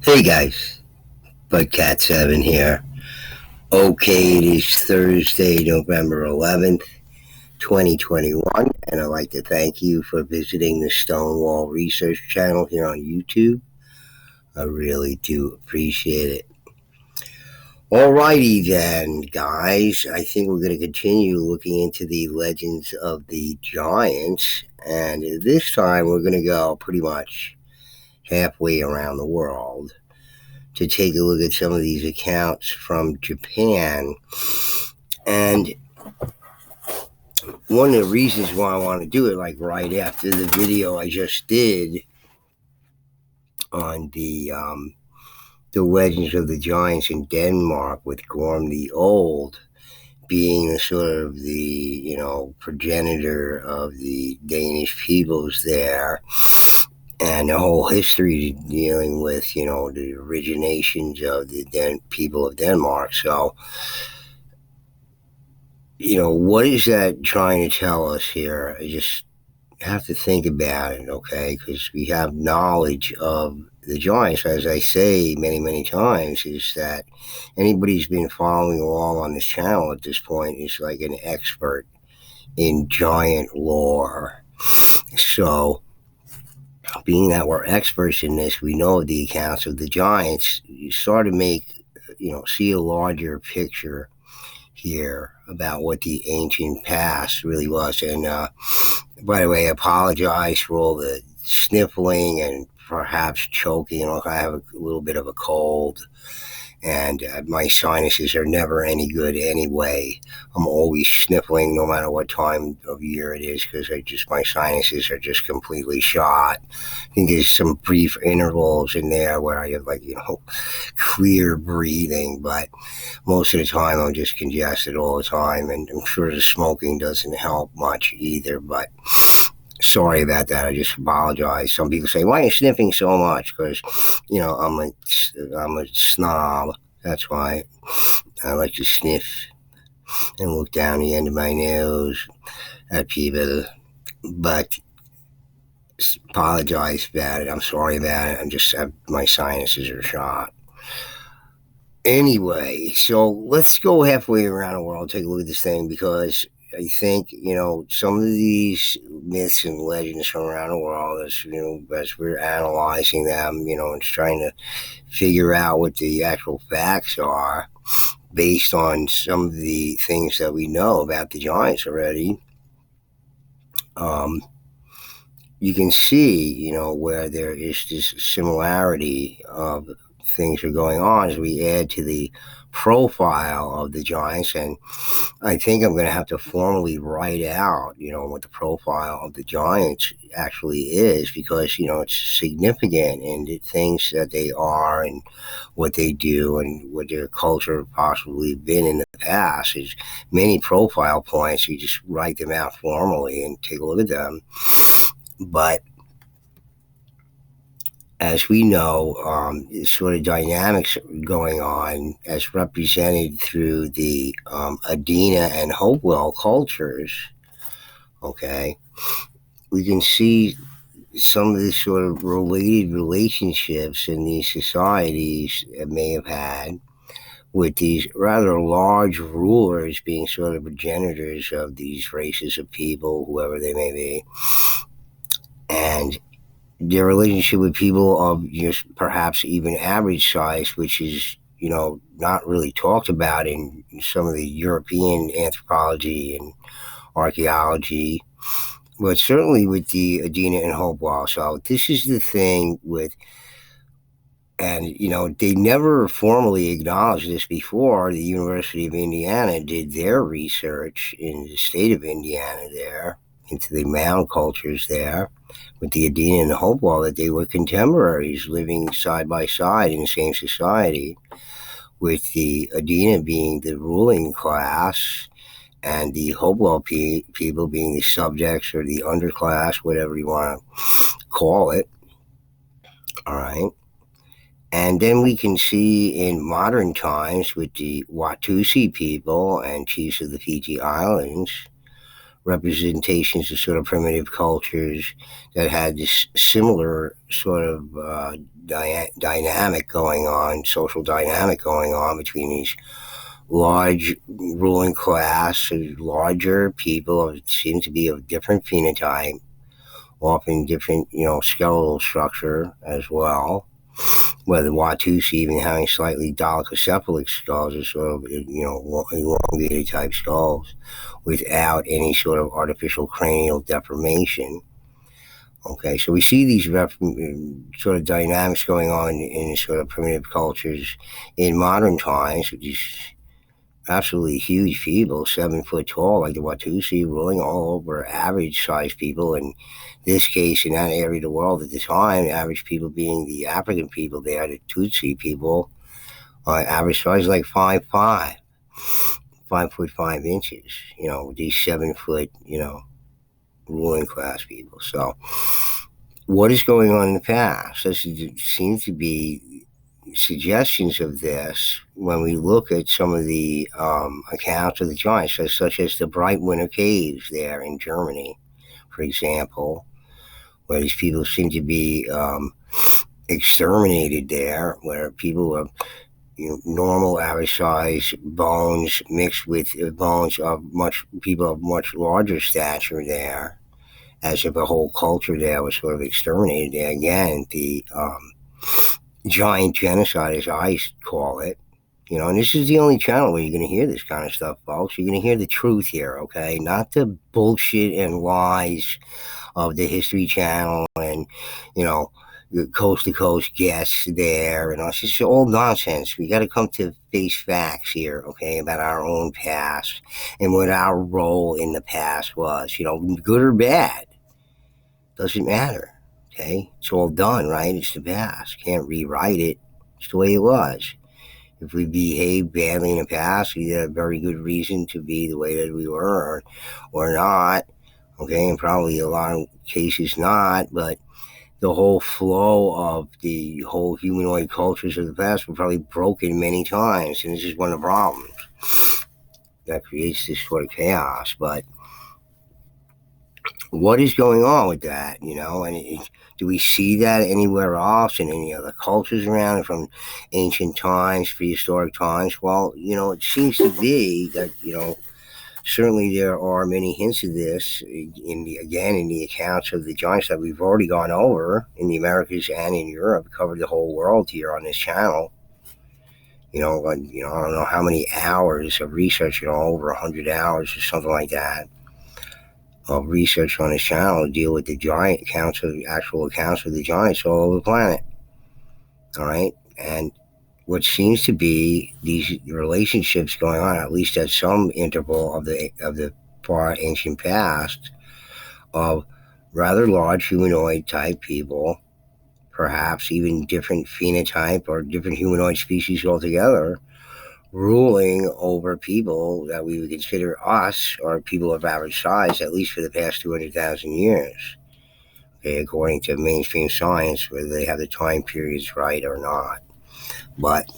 Hey guys, Budcat7 here. Okay, it is Thursday, November 11th, 2021, and I'd like to thank you for visiting the Stonewall Research channel here on YouTube. I really do appreciate it. Alrighty then, guys, I think we're going to continue looking into the legends of the giants, and this time we're going to go pretty much halfway around the world to take a look at some of these accounts from Japan. And one of the reasons why I want to do it, like right after the video I just did on the legends of the giants in Denmark, with Gorm the Old being the sort of the progenitor of the Danish peoples there, and the whole history dealing with the originations of the people of Denmark. So what is that trying to tell us here? I just have to think about it, okay? Because we have knowledge of the giants, as I say many, many times, is that anybody who's been following along on this channel at this point is like an expert in giant lore. So, being that we're experts in this, we know the accounts of the giants. You sort of see a larger picture here about what the ancient past really was. And by the way, I apologize for all the sniffling and perhaps choking. I have a little bit of a cold, and my sinuses are never any good anyway. I'm always sniffling no matter what time of year it is, because my sinuses are just completely shot. I think there's some brief intervals in there where I have clear breathing, but most of the time I'm just congested all the time, and I'm sure the smoking doesn't help much either, but sorry about that. I just apologize. Some people say, why are you sniffing so much? Because, I'm a snob. That's why I like to sniff and look down the end of my nose at people. But apologize about it. I'm sorry about it. My sinuses are shot. Anyway, so let's go halfway around the world, take a look at this thing, because I think, some of these myths and legends from around the world, as we're analyzing them, and trying to figure out what the actual facts are based on some of the things that we know about the giants already, you can see, where there is this similarity of things are going on as we add to the profile of the giants. And I think I'm going to have to formally write out, what the profile of the giants actually is, because, it's significant in the things that they are and what they do and what their culture possibly been in the past. There's many profile points. You just write them out formally and take a look at them. But as we know, sort of dynamics going on as represented through the Adena and Hopewell cultures, okay, we can see some of the sort of related relationships in these societies that may have had with these rather large rulers being sort of progenitors of these races of people, whoever they may be, and their relationship with people of just perhaps even average size, which is, not really talked about in some of the European anthropology and archaeology, but certainly with the Adena and Hopewell. So this is the thing with, and, they never formally acknowledged this before. The University of Indiana did their research in the state of Indiana there, into the mound cultures there, with the Adena and the Hopewell, that they were contemporaries living side by side in the same society, with the Adena being the ruling class and the Hopewell people being the subjects or the underclass, whatever you want to call it. All right. And then we can see in modern times with the Watusi people and chiefs of the Fiji Islands representations of sort of primitive cultures that had this similar sort of dynamic going on, social dynamic going on between these large ruling class, larger people seem to be of different phenotype, often different, skeletal structure as well. Where the Watusi even having slightly dolichocephalic skulls or sort of, elongated type skulls without any sort of artificial cranial deformation. Okay, so we see these sort of dynamics going on in sort of primitive cultures in modern times with these absolutely huge people, 7 foot tall, like the Watusi, ruling all over average sized people. In this case, in that area of the world at the time, average people being the African people there, the Tutsi people, average size like 5'5", 5 foot 5 inches, these 7 foot, ruling class people. So what is going on in the past? There seems to be suggestions of this when we look at some of the accounts of the giants, such as the Bright Winter Caves there in Germany, for example, where these people seem to be exterminated there, where people have normal average size bones mixed with bones of people of much larger stature there, as if a whole culture there was sort of exterminated there. Again, the giant genocide, as I call it. And this is the only channel where you're going to hear this kind of stuff, folks. You're going to hear the truth here, okay? Not the bullshit and lies of the History Channel and, the coast-to-coast guests there. And it's just all nonsense. We got to come to face facts here, okay, about our own past and what our role in the past was, good or bad. Doesn't matter. Okay, it's all done, right? It's the past. Can't rewrite it. It's the way it was. If we behaved badly in the past, we had a very good reason to be the way that we were, or not. Okay, and probably a lot of cases not, but the whole flow of the whole humanoid cultures of the past were probably broken many times, and this is one of the problems that creates this sort of chaos. But what is going on with that, and do we see that anywhere else in any other cultures around from ancient times, prehistoric times? Well, it seems to be that, certainly there are many hints of this in the accounts of the giants that we've already gone over in the Americas and in Europe. We covered the whole world here on this channel. I don't know how many hours of research, over 100 hours or something like that, of research on this channel to deal with the actual accounts of the giants all over the planet. All right, and what seems to be these relationships going on, at least at some interval of the far ancient past, of rather large humanoid type people, perhaps even different phenotype or different humanoid species altogether, ruling over people that we would consider us or people of average size, at least for the past 200,000 years. Okay, according to mainstream science, whether they have the time periods right or not. But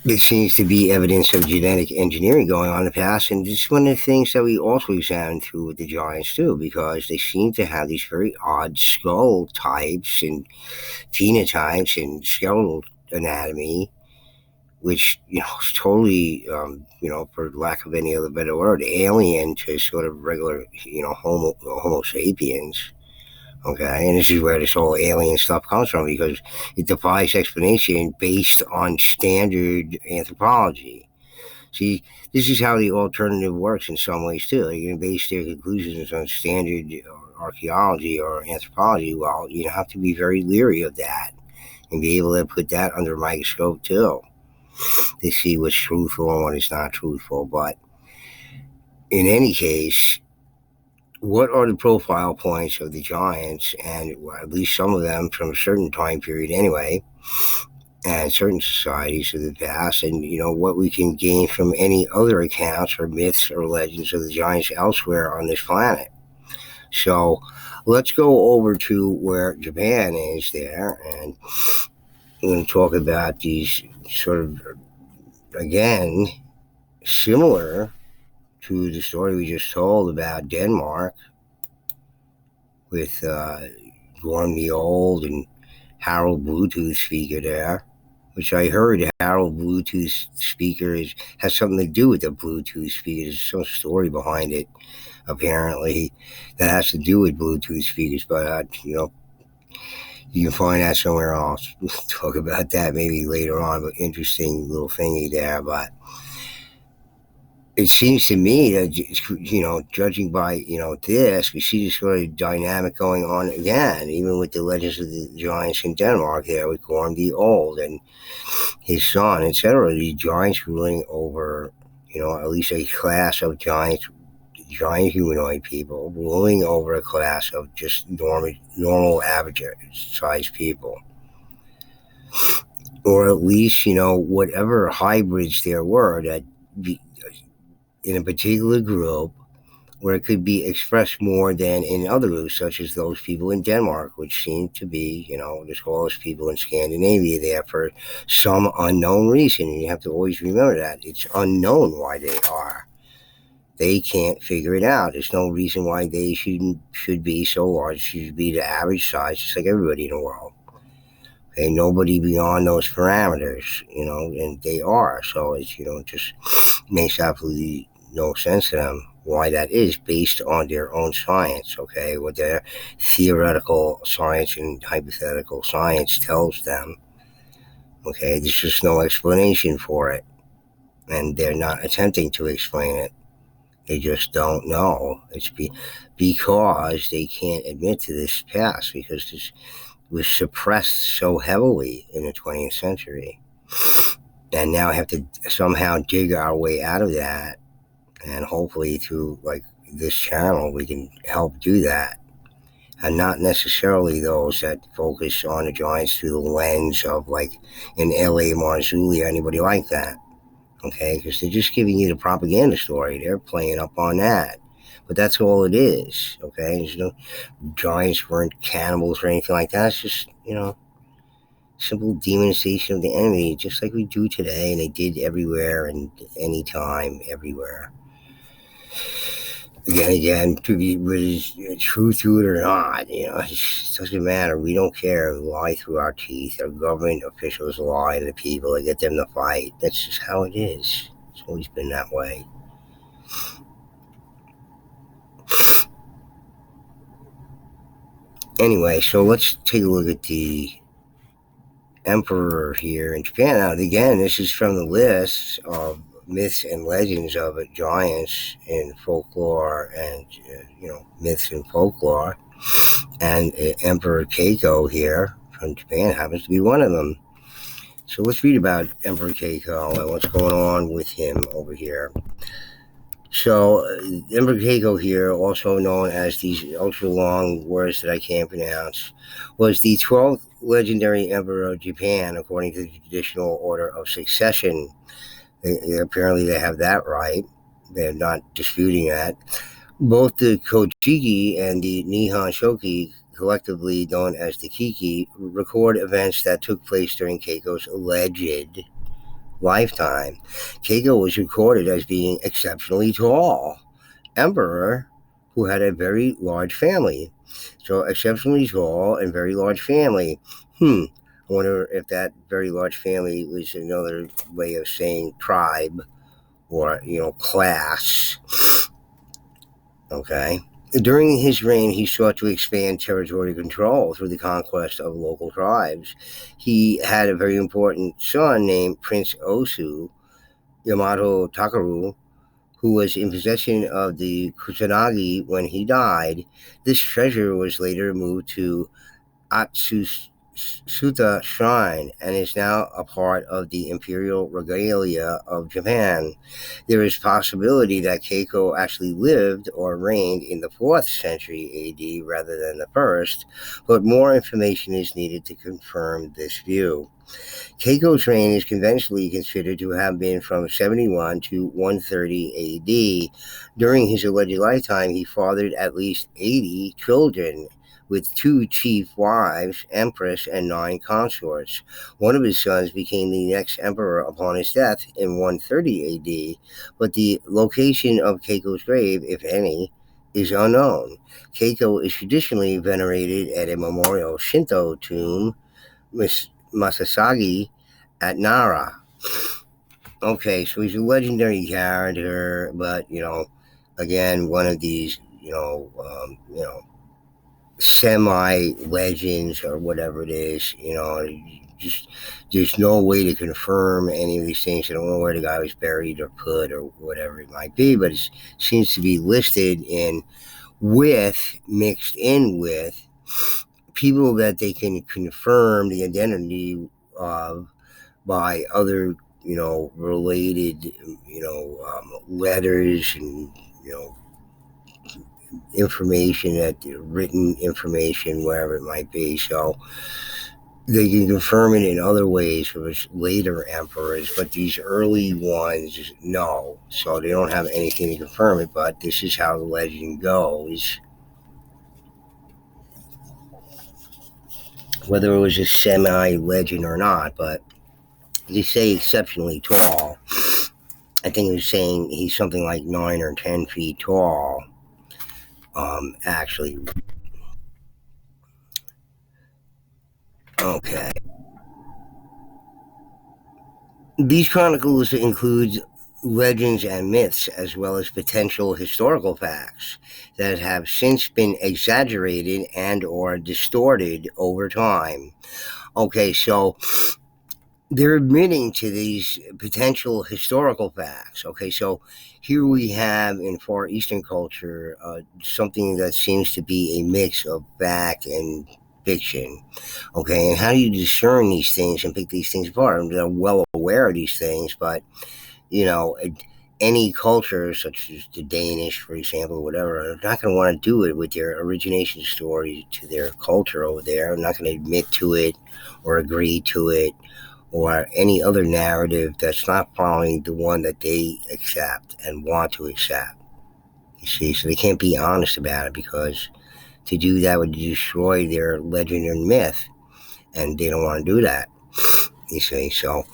there seems to be evidence of genetic engineering going on in the past, and this is one of the things that we also examined through with the giants too, because they seem to have these very odd skull types and phenotypes and skeletal anatomy, which is totally, for lack of any other better word, alien to sort of regular, Homo sapiens. Okay, and this is where this whole alien stuff comes from, because it defies explanation based on standard anthropology. See, this is how the alternative works in some ways too. They're going to base their conclusions on standard archaeology or anthropology. Well, you have to be very leery of that and be able to put that under a microscope too, to see what's truthful and what is not truthful. But in any case, what are the profile points of the giants, and at least some of them from a certain time period anyway, and certain societies of the past, and what we can gain from any other accounts or myths or legends of the giants elsewhere on this planet. So let's go over to where Japan is there, and we're going to talk about these sort of, again, similar to the story we just told about Denmark with Gorm the Old and Harold Bluetooth speaker there, which I heard Harold Bluetooth speaker has something to do with the Bluetooth speaker. There's some story behind it, apparently, that has to do with Bluetooth speakers, but you can find that somewhere else. We'll talk about that maybe later on, but interesting little thingy there. But it seems to me that, judging by, this, we see this sort of dynamic going on again, even with the Legends of the Giants in Denmark there with Gorm the Old and his son, etc. The giants ruling over, at least a class of giant humanoid people ruling over a class of just normal average sized people. Or at least, whatever hybrids there were that in a particular group where it could be expressed more than in other groups, such as those people in Denmark, which seem to be, the tallest people in Scandinavia there for some unknown reason. And you have to always remember that. It's unknown why they are. They can't figure it out. There's no reason why they should be so large. Should be the average size, just like everybody in the world. Okay, nobody beyond those parameters, and they are. So it's, just makes absolutely no sense to them why that is based on their own science, okay, what their theoretical science and hypothetical science tells them, okay, there's just no explanation for it, and they're not attempting to explain it. They just don't know. It's because they can't admit to this past, because this was suppressed so heavily in the 20th century, and now have to somehow dig our way out of that. And hopefully through this channel, we can help do that. And not necessarily those that focus on the giants through the lens of an L.A. Marzulli or anybody like that. Okay, because they're just giving you the propaganda story. They're playing up on that. But that's all it is. Okay, there's no giants weren't cannibals or anything like that. It's just, simple demonization of the enemy, just like we do today, and they did everywhere and anytime, everywhere. Again, to be true to it or not, it doesn't matter. We don't care. We lie through our teeth. Our government officials lie to the people to get them to fight. That's just how it is. It's always been that way. Anyway, so let's take a look at the emperor here in Japan. Now, again, this is from the list of myths and legends of giants in folklore and, myths and folklore. And Emperor Keiko here from Japan happens to be one of them. So let's read about Emperor Keiko and what's going on with him over here. So Emperor Keiko here, also known as these ultra-long words that I can't pronounce, was the 12th legendary emperor of Japan, according to the traditional order of succession. Apparently they have that right. They're not disputing that. Both the Kojiki and the Nihon Shoki, collectively known as the Kiki, record events that took place during Keiko's alleged lifetime. Keiko was recorded as being exceptionally tall emperor who had a very large family. So exceptionally tall and very large family. I wonder if that very large family was another way of saying tribe or, class. Okay. During his reign, he sought to expand territorial control through the conquest of local tribes. He had a very important son named Prince Osu, Yamato Takaru, who was in possession of the Kusanagi when he died. This treasure was later moved to Atsuta Shrine and is now a part of the imperial regalia of Japan. There is possibility that Keiko actually lived or reigned in the 4th century AD rather than the 1st, but more information is needed to confirm this view. Keiko's reign is conventionally considered to have been from 71 to 130 AD. During his alleged lifetime, he fathered at least 80 children, with 2 chief wives, empress, and 9 consorts. One of his sons became the next emperor upon his death in 130 AD, but the location of Keiko's grave, if any, is unknown. Keiko is traditionally venerated at a memorial Shinto tomb, Masasagi, at Nara. Okay, so he's a legendary character, but again, one of these, semi legends or whatever it is. Just there's no way to confirm any of these things. I don't know where the guy was buried or put or whatever it might be, but it seems to be listed in mixed in with people that they can confirm the identity of by other, related, letters and, information, that written information, wherever it might be. So they can confirm it in other ways for later emperors, but these early ones, no. So they don't have anything to confirm it, but this is how the legend goes. Whether it was a semi-legend or not, but they say exceptionally tall. I think it was saying he's something like 9 or 10 feet tall. Actually. Okay. These chronicles include legends and myths, as well as potential historical facts that have since been exaggerated and or distorted over time. Okay, so they're admitting to these potential historical facts. Okay, so here we have in Far Eastern culture something that seems to be a mix of fact and fiction. Okay, and how do you discern these things and pick these things apart? I'm well aware of these things, but you know, any culture, such as the Danish, for example, or whatever, are not going to want to do it with their origination story to their culture over there. They're not going to admit to it or agree to it or any other narrative that's not following the one that they accept and want to accept. You see, so they can't be honest about it, because to do that would destroy their legend and myth, and they don't want to do that. You see, so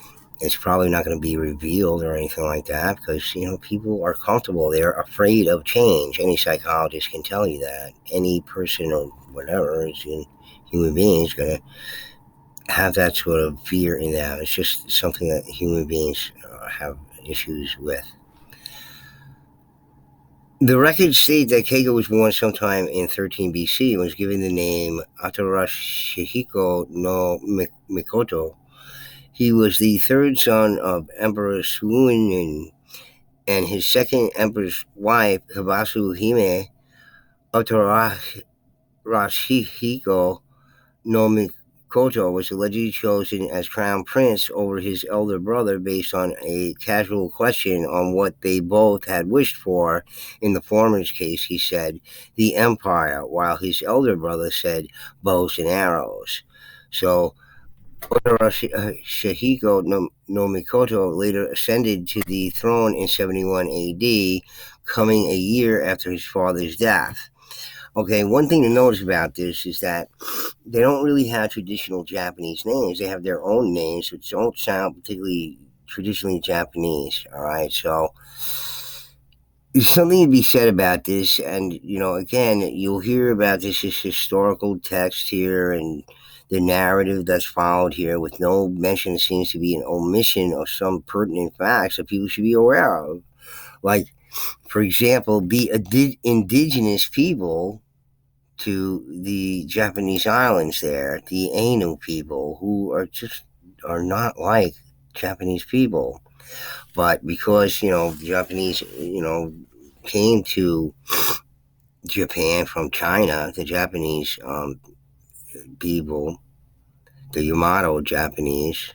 it's probably not going to be revealed or anything like that, because people are comfortable. They're afraid of change. Any psychologist can tell you that. Any person or whatever is human being is going to have that sort of fear in them. It's just something that human beings have issues with. The records state that Keiko was born sometime in 13 BC and was given the name Atarashihiko no Mikoto. He was the third son of Emperor Suinin and his second emperor's wife, Hibasu Hime. Atarashihiko no Mikoto was allegedly chosen as crown prince over his elder brother based on a casual question on what they both had wished for. In the former's case, he said, the empire, while his elder brother said, bows and arrows. So Shihiko no Mikoto later ascended to the throne in 71 AD, coming a year after his father's death. Okay, one thing to notice about this is that they don't really have traditional Japanese names. They have their own names, which don't sound particularly traditionally Japanese. All right, so there's something to be said about this. And, again, you'll hear about this historical text here and the narrative that's followed here with no mention. It seems to be an omission of some pertinent facts that people should be aware of. Like, for example, the indigenous people to the Japanese islands there, the Ainu people, who are not like Japanese people. But because, the Japanese, came to Japan from China, the Japanese people, the Yamato Japanese,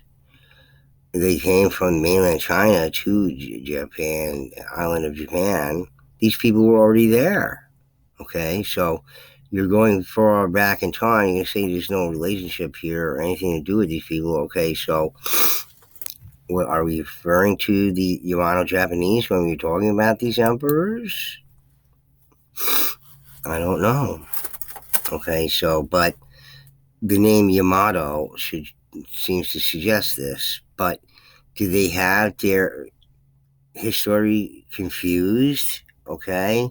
they came from mainland China to Japan, island of Japan. These people were already there. Okay, so you're going far back in time. You can say there's no relationship here or anything to do with these people. Okay, so what are we referring to the Yamato Japanese when we're talking about these emperors? I don't know. Okay, so, but the name Yamato seems to suggest this, but do they have their history confused? Okay,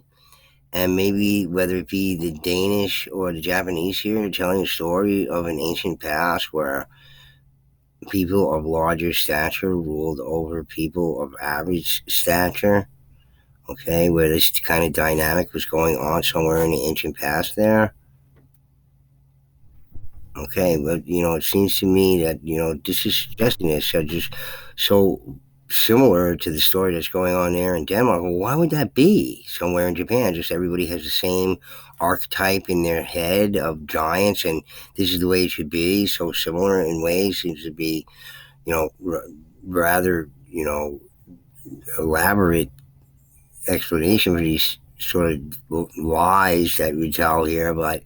and maybe whether it be the Danish or the Japanese here telling a story of an ancient past where people of larger stature ruled over people of average stature. Okay, where this kind of dynamic was going on somewhere in the ancient past there. Okay, but it seems to me that this is suggesting this just so similar to the story that's going on there in Denmark. Well, why would that be somewhere in Japan? Just everybody has the same archetype in their head of giants, and this is the way it should be. So similar in ways seems to be, rather, elaborate explanation for these sort of lies that we tell here, but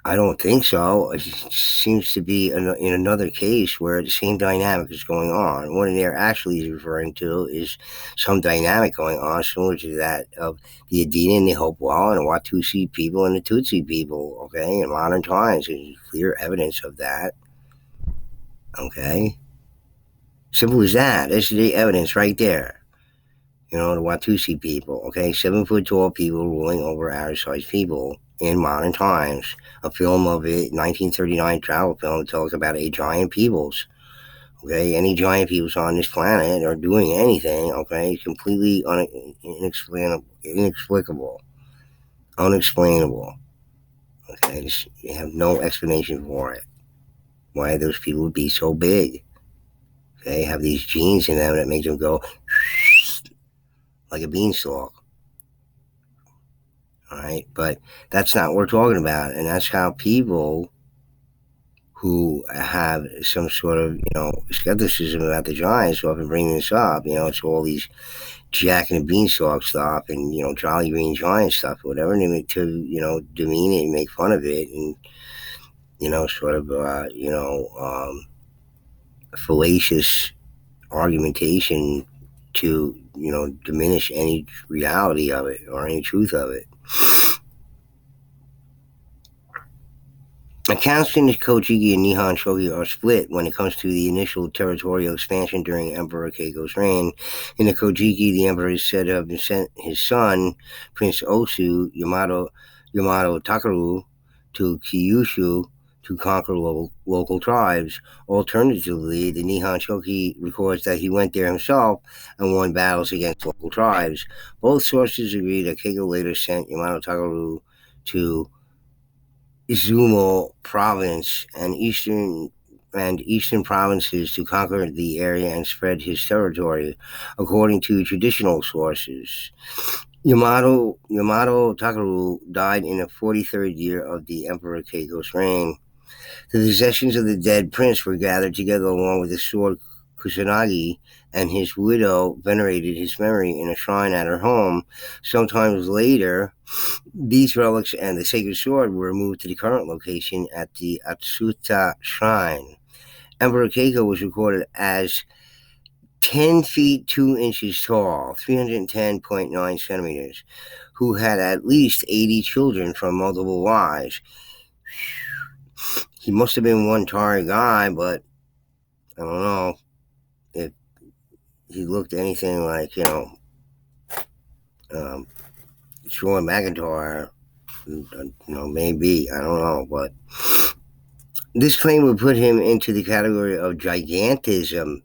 I don't think so. It seems to be in another case where the same dynamic is going on. What they're actually referring to is some dynamic going on similar to that of the Adena and the Hopewell and the Watusi people and the Tutsi people, okay, in modern times. There's clear evidence of that, okay? Simple as that. There's the evidence right there. The Watusi people, okay? 7 foot tall people ruling over average sized people in modern times. A film of it, 1939 travel film, tells about a giant peoples. Okay, any giant peoples on this planet are doing anything, okay, completely inexplicable, unexplainable. Okay, you have no explanation for it. Why those people would be so big. Okay, have these genes in them that make them go like a beanstalk. All right, but that's not what we're talking about, and that's how people who have some sort of skepticism about the Giants often bring this up. It's all these Jack and the Beanstalk stuff and Jolly Green Giant stuff, or whatever, and to demean it and make fun of it, and sort of fallacious argumentation to diminish any reality of it or any truth of it. Accounts in the Kojiki and Nihon Shogi are split when it comes to the initial territorial expansion during Emperor Keiko's reign. In the Kojiki, the emperor is said to have been sent his son, Prince Osu Yamato Takaru, to Kyushu to conquer local tribes. Alternatively, the Nihon Shogi records that he went there himself and won battles against local tribes. Both sources agree that Keiko later sent Yamato Takaru to Izumo province and eastern provinces to conquer the area and spread his territory, according to traditional sources. Yamato Takaru died in the 43rd year of the Emperor Keiko's reign. The possessions of the dead prince were gathered together along with the sword Kusanagi, and his widow venerated his memory in a shrine at her home. Sometimes later, these relics and the sacred sword were moved to the current location at the Atsuta Shrine. Emperor Keiko was recorded as 10 feet 2 inches tall, 310.9 centimeters, who had at least 80 children from multiple wives. He must have been one tired guy, but I don't know if he looked anything like, Troy McIntyre. Maybe, I don't know, but this claim would put him into the category of gigantism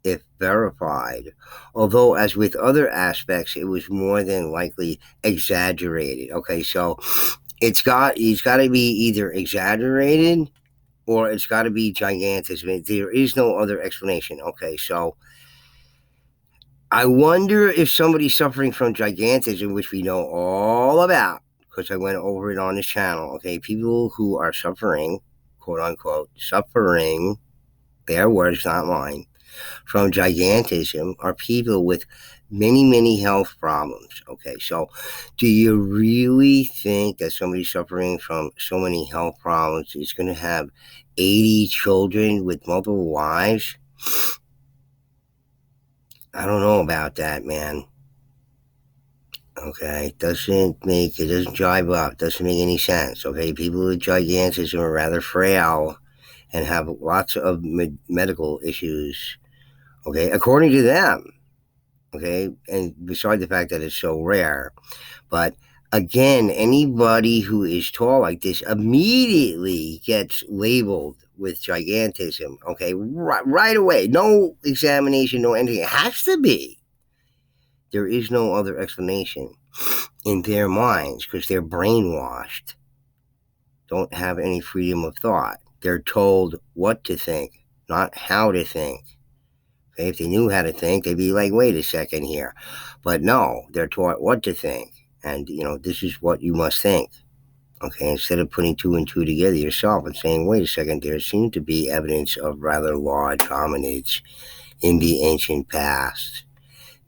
if verified, although as with other aspects, it was more than likely exaggerated. Okay, so he's got to be either exaggerated or it's got to be gigantism. There is no other explanation. Okay, so I wonder if somebody's suffering from gigantism, which we know all about, because I went over it on this channel. Okay, people who are suffering, quote unquote, suffering, their words, not mine, from gigantism are people with many, many health problems. Okay, so do you really think that somebody suffering from so many health problems is going to have 80 children with multiple wives? I don't know about that, man. Okay, it doesn't jive up, doesn't make any sense. Okay, people with gigantism are rather frail and have lots of medical issues. Okay, according to them. Okay, and beside the fact that it's so rare, but again, anybody who is tall like this immediately gets labeled with gigantism. Okay, right away, no examination, no anything. It has to be. There is no other explanation in their minds because they're brainwashed, don't have any freedom of thought. They're told what to think, not how to think. Okay, if they knew how to think, they'd be like, wait a second here. But no, they're taught what to think. And, this is what you must think. Okay, instead of putting two and two together yourself and saying, wait a second, there seems to be evidence of rather large hominids in the ancient past.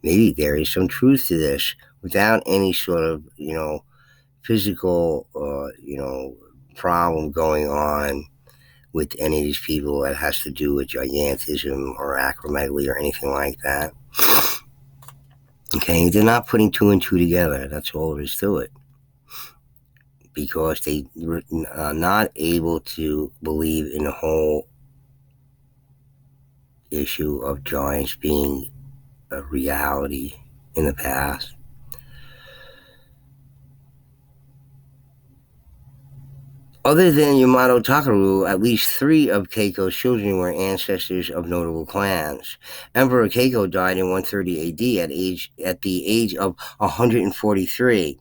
Maybe there is some truth to this without any sort of, physical, problem going on with any of these people that has to do with gigantism or acromegaly or anything like that. Okay, they're not putting two and two together. That's all there is to it. Because they were not able to believe in the whole issue of giants being a reality in the past. Other than Yamato Takaru, at least 3 of Keiko's children were ancestors of notable clans. Emperor Keiko died in 130 AD at the age of 143,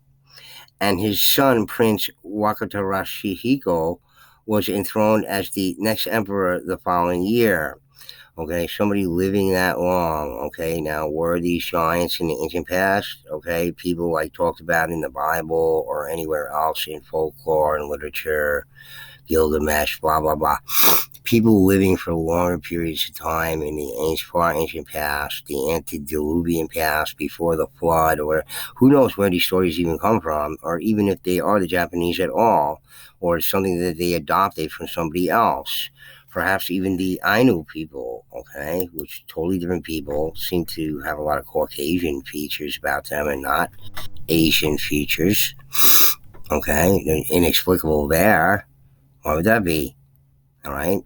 and his son, Prince Wakatarashihiko, was enthroned as the next emperor the following year. Okay, somebody living that long. Okay, now were these giants in the ancient past? Okay, people like talked about in the Bible or anywhere else in folklore and literature, Gilgamesh, blah blah blah. People living for longer periods of time in the far ancient past, the antediluvian past, before the flood, or who knows where these stories even come from, or even if they are the Japanese at all, or it's something that they adopted from somebody else. Perhaps even the Ainu people, okay, which totally different people, seem to have a lot of Caucasian features about them and not Asian features. Okay, they're inexplicable there. Why would that be? All right.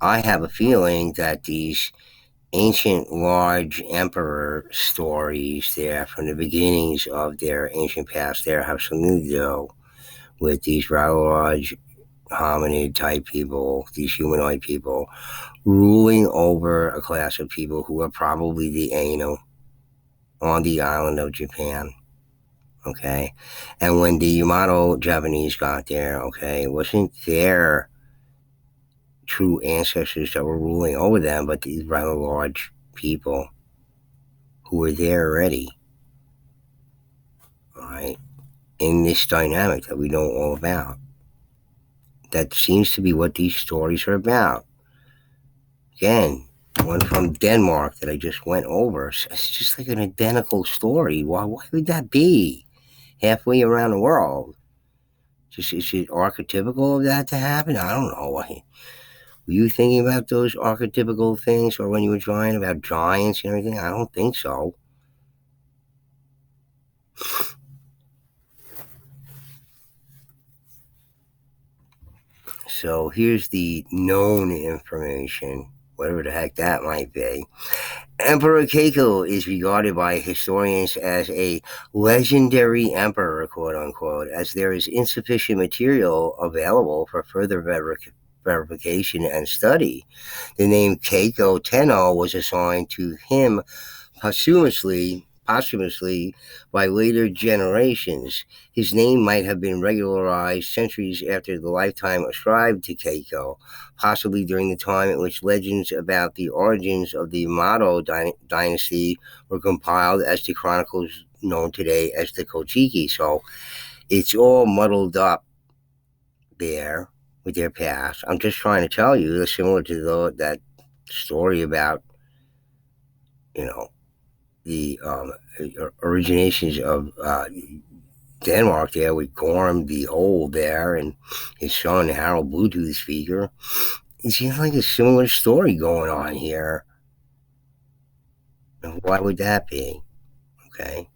I have a feeling that these ancient large emperor stories there from the beginnings of their ancient past there have something to do with these rather large hominid type people, these humanoid people, ruling over a class of people who are probably the Ainu on the island of Japan. Okay. And when the Yamato Japanese got there, okay, it wasn't their true ancestors that were ruling over them, but these rather large people who were there already. All right. In this dynamic that we know all about. That seems to be what these stories are about. Again, one from Denmark that I just went over. It's just like an identical story. Why would that be? Halfway around the world. Just is it archetypical of that to happen? I don't know. Were you thinking about those archetypical things, or when you were drawing about giants and everything? I don't think so. So here's the known information, whatever the heck that might be. Emperor Keiko is regarded by historians as a legendary emperor, quote unquote, as there is insufficient material available for further verification and study. The name Keiko Tenno was assigned to him posthumously by later generations. His name might have been regularized centuries after the lifetime ascribed to Keiko, possibly during the time in which legends about the origins of the Yamato dynasty were compiled as the chronicles known today as the Kochiki. So it's all muddled up there with their past. I'm just trying to tell you, similar to that story about, the originations of Denmark there with Gorm the Old there and his son Harold Bluetooth speaker. It seems like a similar story going on here. Why would that be? Okay.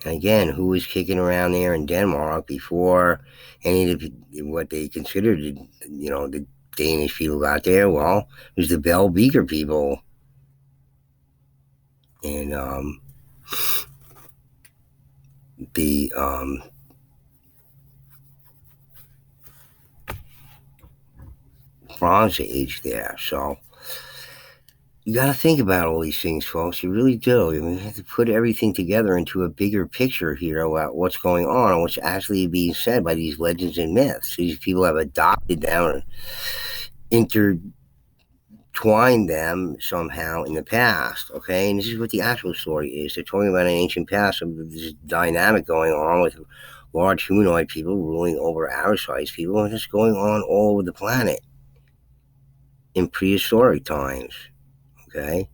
And again, who was kicking around there in Denmark before any of what they considered, the Danish people got there? Well, it was the Bell Beaker people. And the Bronze Age there. So you got to think about all these things, folks. You really do. I mean, you have to put everything together into a bigger picture here about what's going on and what's actually being said by these legends and myths. These people have adopted them and intertwined them somehow in the past, okay? And this is what the actual story is. They're talking about an ancient past of this dynamic going on with large humanoid people ruling over our-sized people, and it's going on all over the planet in prehistoric times, okay?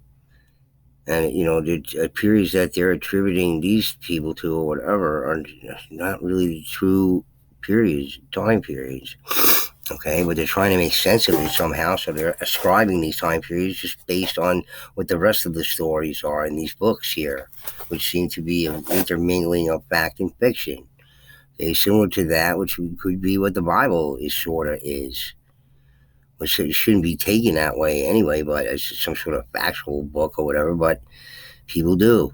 And, the periods that they're attributing these people to or whatever are not really true time periods, okay? But they're trying to make sense of it somehow, so they're ascribing these time periods just based on what the rest of the stories are in these books here, which seem to be an intermingling of fact and fiction. Okay, similar to that, which could be what the Bible is. Which it shouldn't be taken that way anyway, but it's some sort of factual book or whatever, but people do.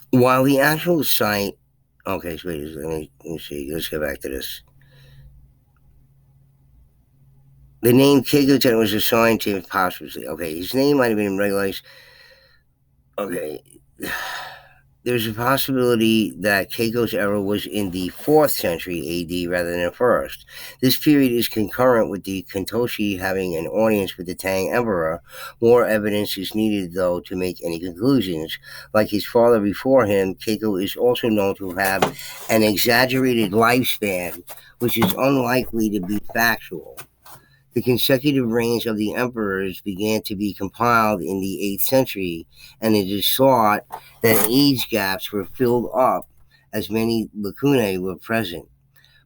While the actual site, okay, so wait, let me see, let's go back to this. The name Keiko was assigned to him posthumously. Okay, his name might have been regularized. Okay, there's a possibility that Keiko's era was in the 4th century AD rather than the 1st. This period is concurrent with the Kantoshi having an audience with the Tang Emperor. More evidence is needed, though, to make any conclusions. Like his father before him, Keiko is also known to have an exaggerated lifespan, which is unlikely to be factual. The consecutive reigns of the emperors began to be compiled in the 8th century, and it is thought that age gaps were filled up as many lacunae were present.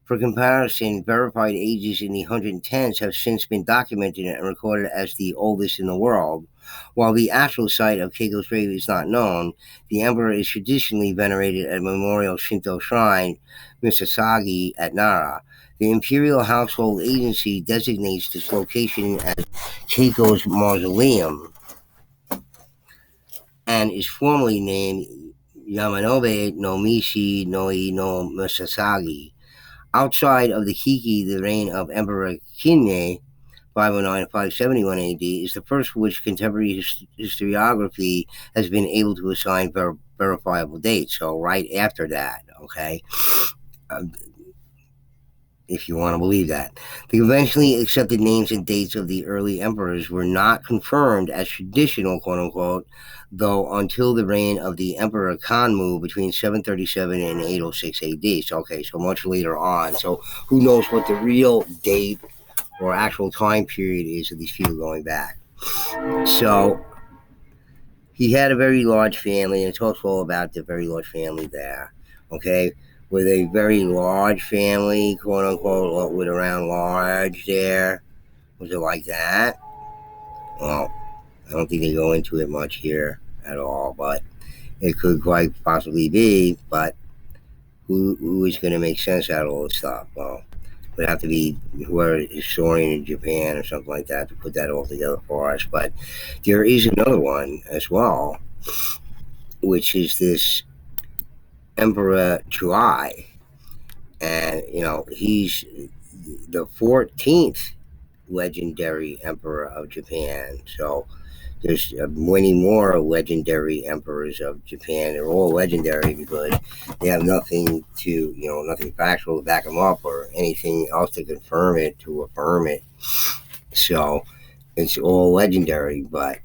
For comparison, verified ages in the 110s have since been documented and recorded as the oldest in the world. While the actual site of Keiko's grave is not known, the emperor is traditionally venerated at a memorial Shinto shrine, Misasagi, at Nara. The Imperial Household Agency designates this location as Keiko's Mausoleum and is formally named Yamanobe no Mishi Noi no Misasagi. Outside of the Kiki, the reign of Emperor Kinmei, 509-571 AD, is the first for which contemporary historiography has been able to assign verifiable dates. So right after that, okay? If you want to believe that. The conventionally accepted names and dates of the early emperors were not confirmed as traditional, quote-unquote, though until the reign of the Emperor Kanmu between 737 and 806 AD. So, okay, so much later on. So who knows what the real date or actual time period is of these people going back. So he had a very large family, and it talks all about the very large family there, okay? With a very large family, quote unquote, with around large there. Was it like that? Well, I don't think they go into it much here at all, but it could quite possibly be. But who is going to make sense out of all this stuff? Well, it would have to be whoever is historian in Japan or something like that to put that all together for us. But there is another one as well, which is this Emperor Chuai. And, he's the 14th legendary emperor of Japan. So there's many more legendary emperors of Japan. They're all legendary because they have nothing nothing factual to back them up or anything else to confirm it, to affirm it. So it's all legendary, but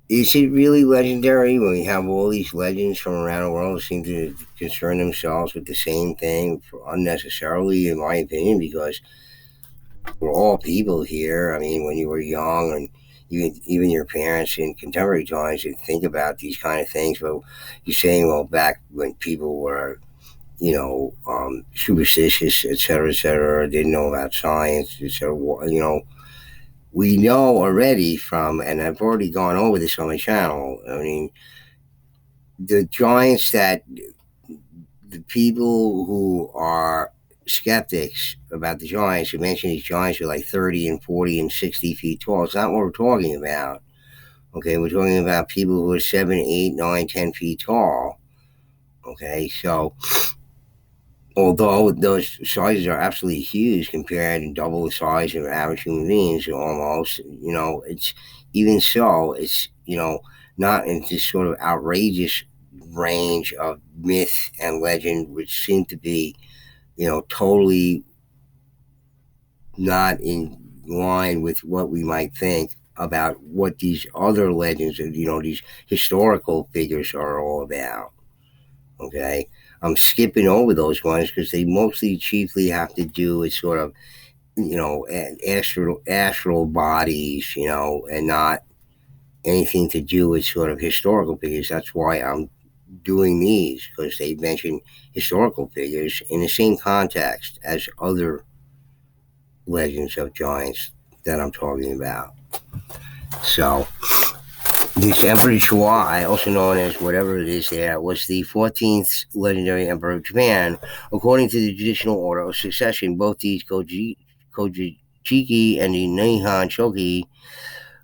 is it really legendary when we have all these legends from around the world who seem to concern themselves with the same thing unnecessarily, in my opinion, because we're all people here. I mean, when you were young and even your parents in contemporary times didn't think about these kind of things. But you're saying, well, back when people were, superstitious, et cetera, didn't know about science, et cetera, we know already from, and I've already gone over this on my channel, I mean, the giants that the people who are skeptics about the giants who mention these giants are like 30 and 40 and 60 feet tall. It's not what we're talking about. Okay, we're talking about people who are 7, 8, 9, 10 feet tall. Okay, so although those sizes are absolutely huge compared to double the size of average human beings, almost, it's even so, it's, not in this sort of outrageous range of myth and legend, which seem to be, totally not in line with what we might think about what these other legends, these historical figures are all about. Okay. I'm skipping over those ones because they mostly chiefly have to do with sort of, astral bodies, and not anything to do with sort of historical figures. That's why I'm doing these, because they mention historical figures in the same context as other legends of giants that I'm talking about. So, this Emperor Chuai, also known as whatever it is there, was the 14th legendary emperor of Japan. According to the traditional order of succession, both the Kojiki and the Nihon Shoki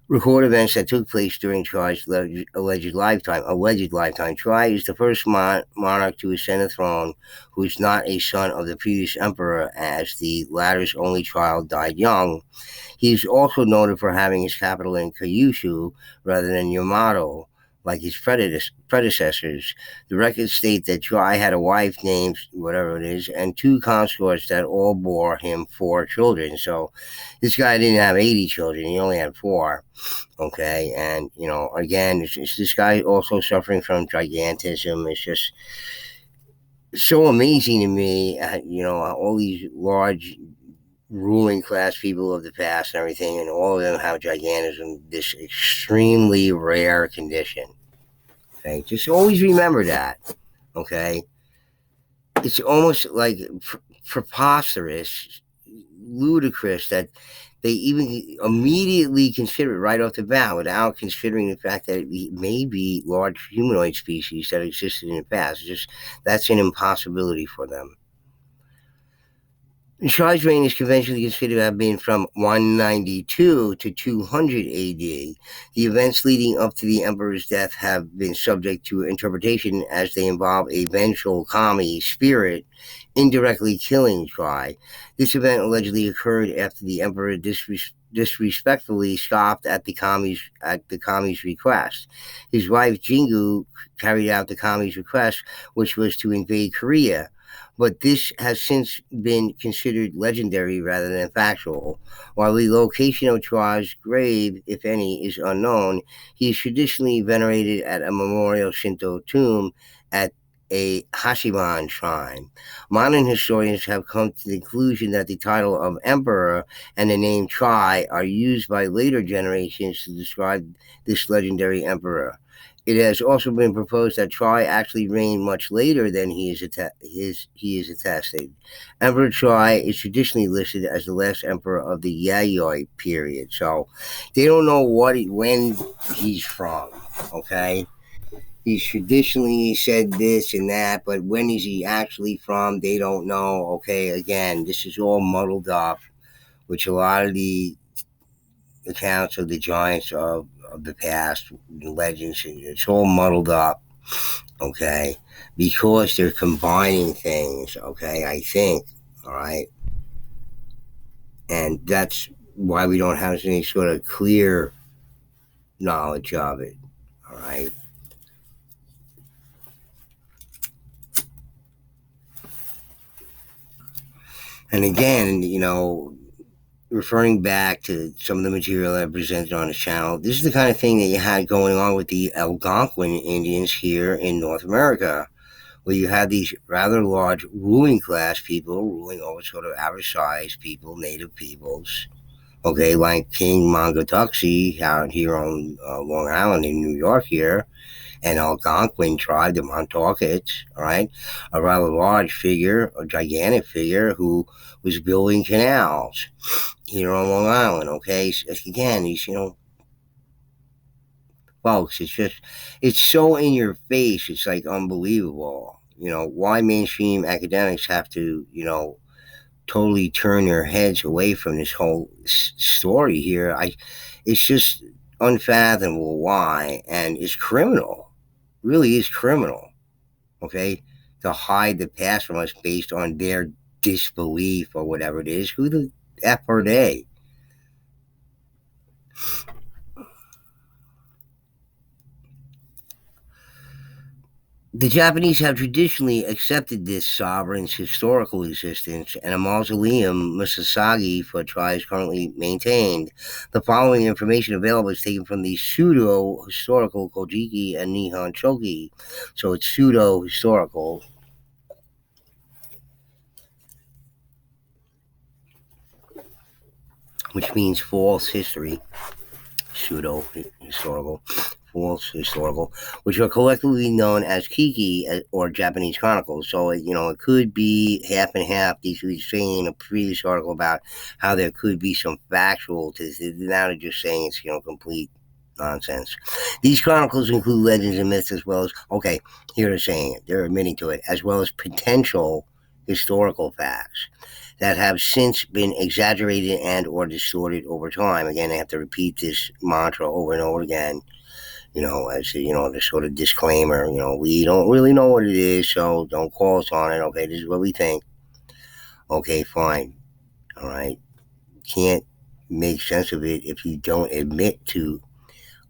record events that took place during Chuai's alleged lifetime. Chuai is the first monarch to ascend the throne who is not a son of the previous emperor, as the latter's only child died young. He is also noted for having his capital in Kyushu rather than Yamato, like his predecessors. The records state that Chuai had a wife named whatever it is, and two consorts that all bore him 4 children. So this guy didn't have 80 children; he only had 4. Okay, and again, it's this guy also suffering from gigantism. It's just so amazing to me. All these large ruling class people of the past and everything, and all of them have gigantism, this extremely rare condition. Okay, just always remember that. Okay, it's almost like preposterous, ludicrous that they even immediately consider it right off the bat without considering the fact that it may be large humanoid species that existed in the past. That's an impossibility for them. Chuai's reign is conventionally considered to have been from 192 to 200 AD. The events leading up to the emperor's death have been subject to interpretation as they involve a vengeful kami spirit indirectly killing Chuai. This event allegedly occurred after the emperor disrespectfully scoffed at the kami's request. His wife Jingu carried out the kami's request, which was to invade Korea, but this has since been considered legendary rather than factual. While the location of Chuai's grave, if any, is unknown, he is traditionally venerated at a memorial Shinto tomb at a Hashiman shrine. Modern historians have come to the conclusion that the title of emperor and the name Chuai are used by later generations to describe this legendary emperor. It has also been proposed that Chuai actually reigned much later than he is attested. Emperor Chuai is traditionally listed as the last emperor of the Yayoi period, so they don't know when he's from. Okay, he's traditionally said this and that, but when is he actually from? They don't know. Okay, again, this is all muddled up, which a lot of the accounts of the giants of the past, the legends, it's all muddled up, okay, because they're combining things, okay, I think, all right, and that's why we don't have any sort of clear knowledge of it, all right. And again, referring back to some of the material that I presented on the channel, this is the kind of thing that you had going on with the Algonquin Indians here in North America, where you had these rather large ruling class people ruling over sort of average sized people, native peoples. Okay, like King Mangatuxi out here on Long Island in New York here, an Algonquin tribe, the Montaukets, all right, a rather large figure, a gigantic figure who was building canals here on Long Island. Okay, so again, these folks, it's so in your face. It's like unbelievable. Why mainstream academics have to, totally turn their heads away from this whole story here. It's just unfathomable why, and it's criminal. Really is criminal. Okay, to hide the past from us based on their disbelief or whatever it is. Who the f are they? The Japanese have traditionally accepted this sovereign's historical existence, and a mausoleum, Musasagi, for Chuai is currently maintained. The following information available is taken from the pseudo-historical Kojiki and Nihon Shoki. So it's pseudo-historical, which means false history. Pseudo-historical, false historical, which are collectively known as Kiki or Japanese Chronicles. So, it could be half and half. These were saying in a previous article about how there could be some factual to this. Now they're just saying it's, complete nonsense. These chronicles include legends and myths as well as, okay, here they're saying it. They're admitting to it, as well as potential historical facts that have since been exaggerated and or distorted over time. Again, I have to repeat this mantra over and over again, as the sort of disclaimer, we don't really know what it is, so don't call us on it. Okay, this is what we think. Okay, fine. All right. Can't make sense of it if you don't admit to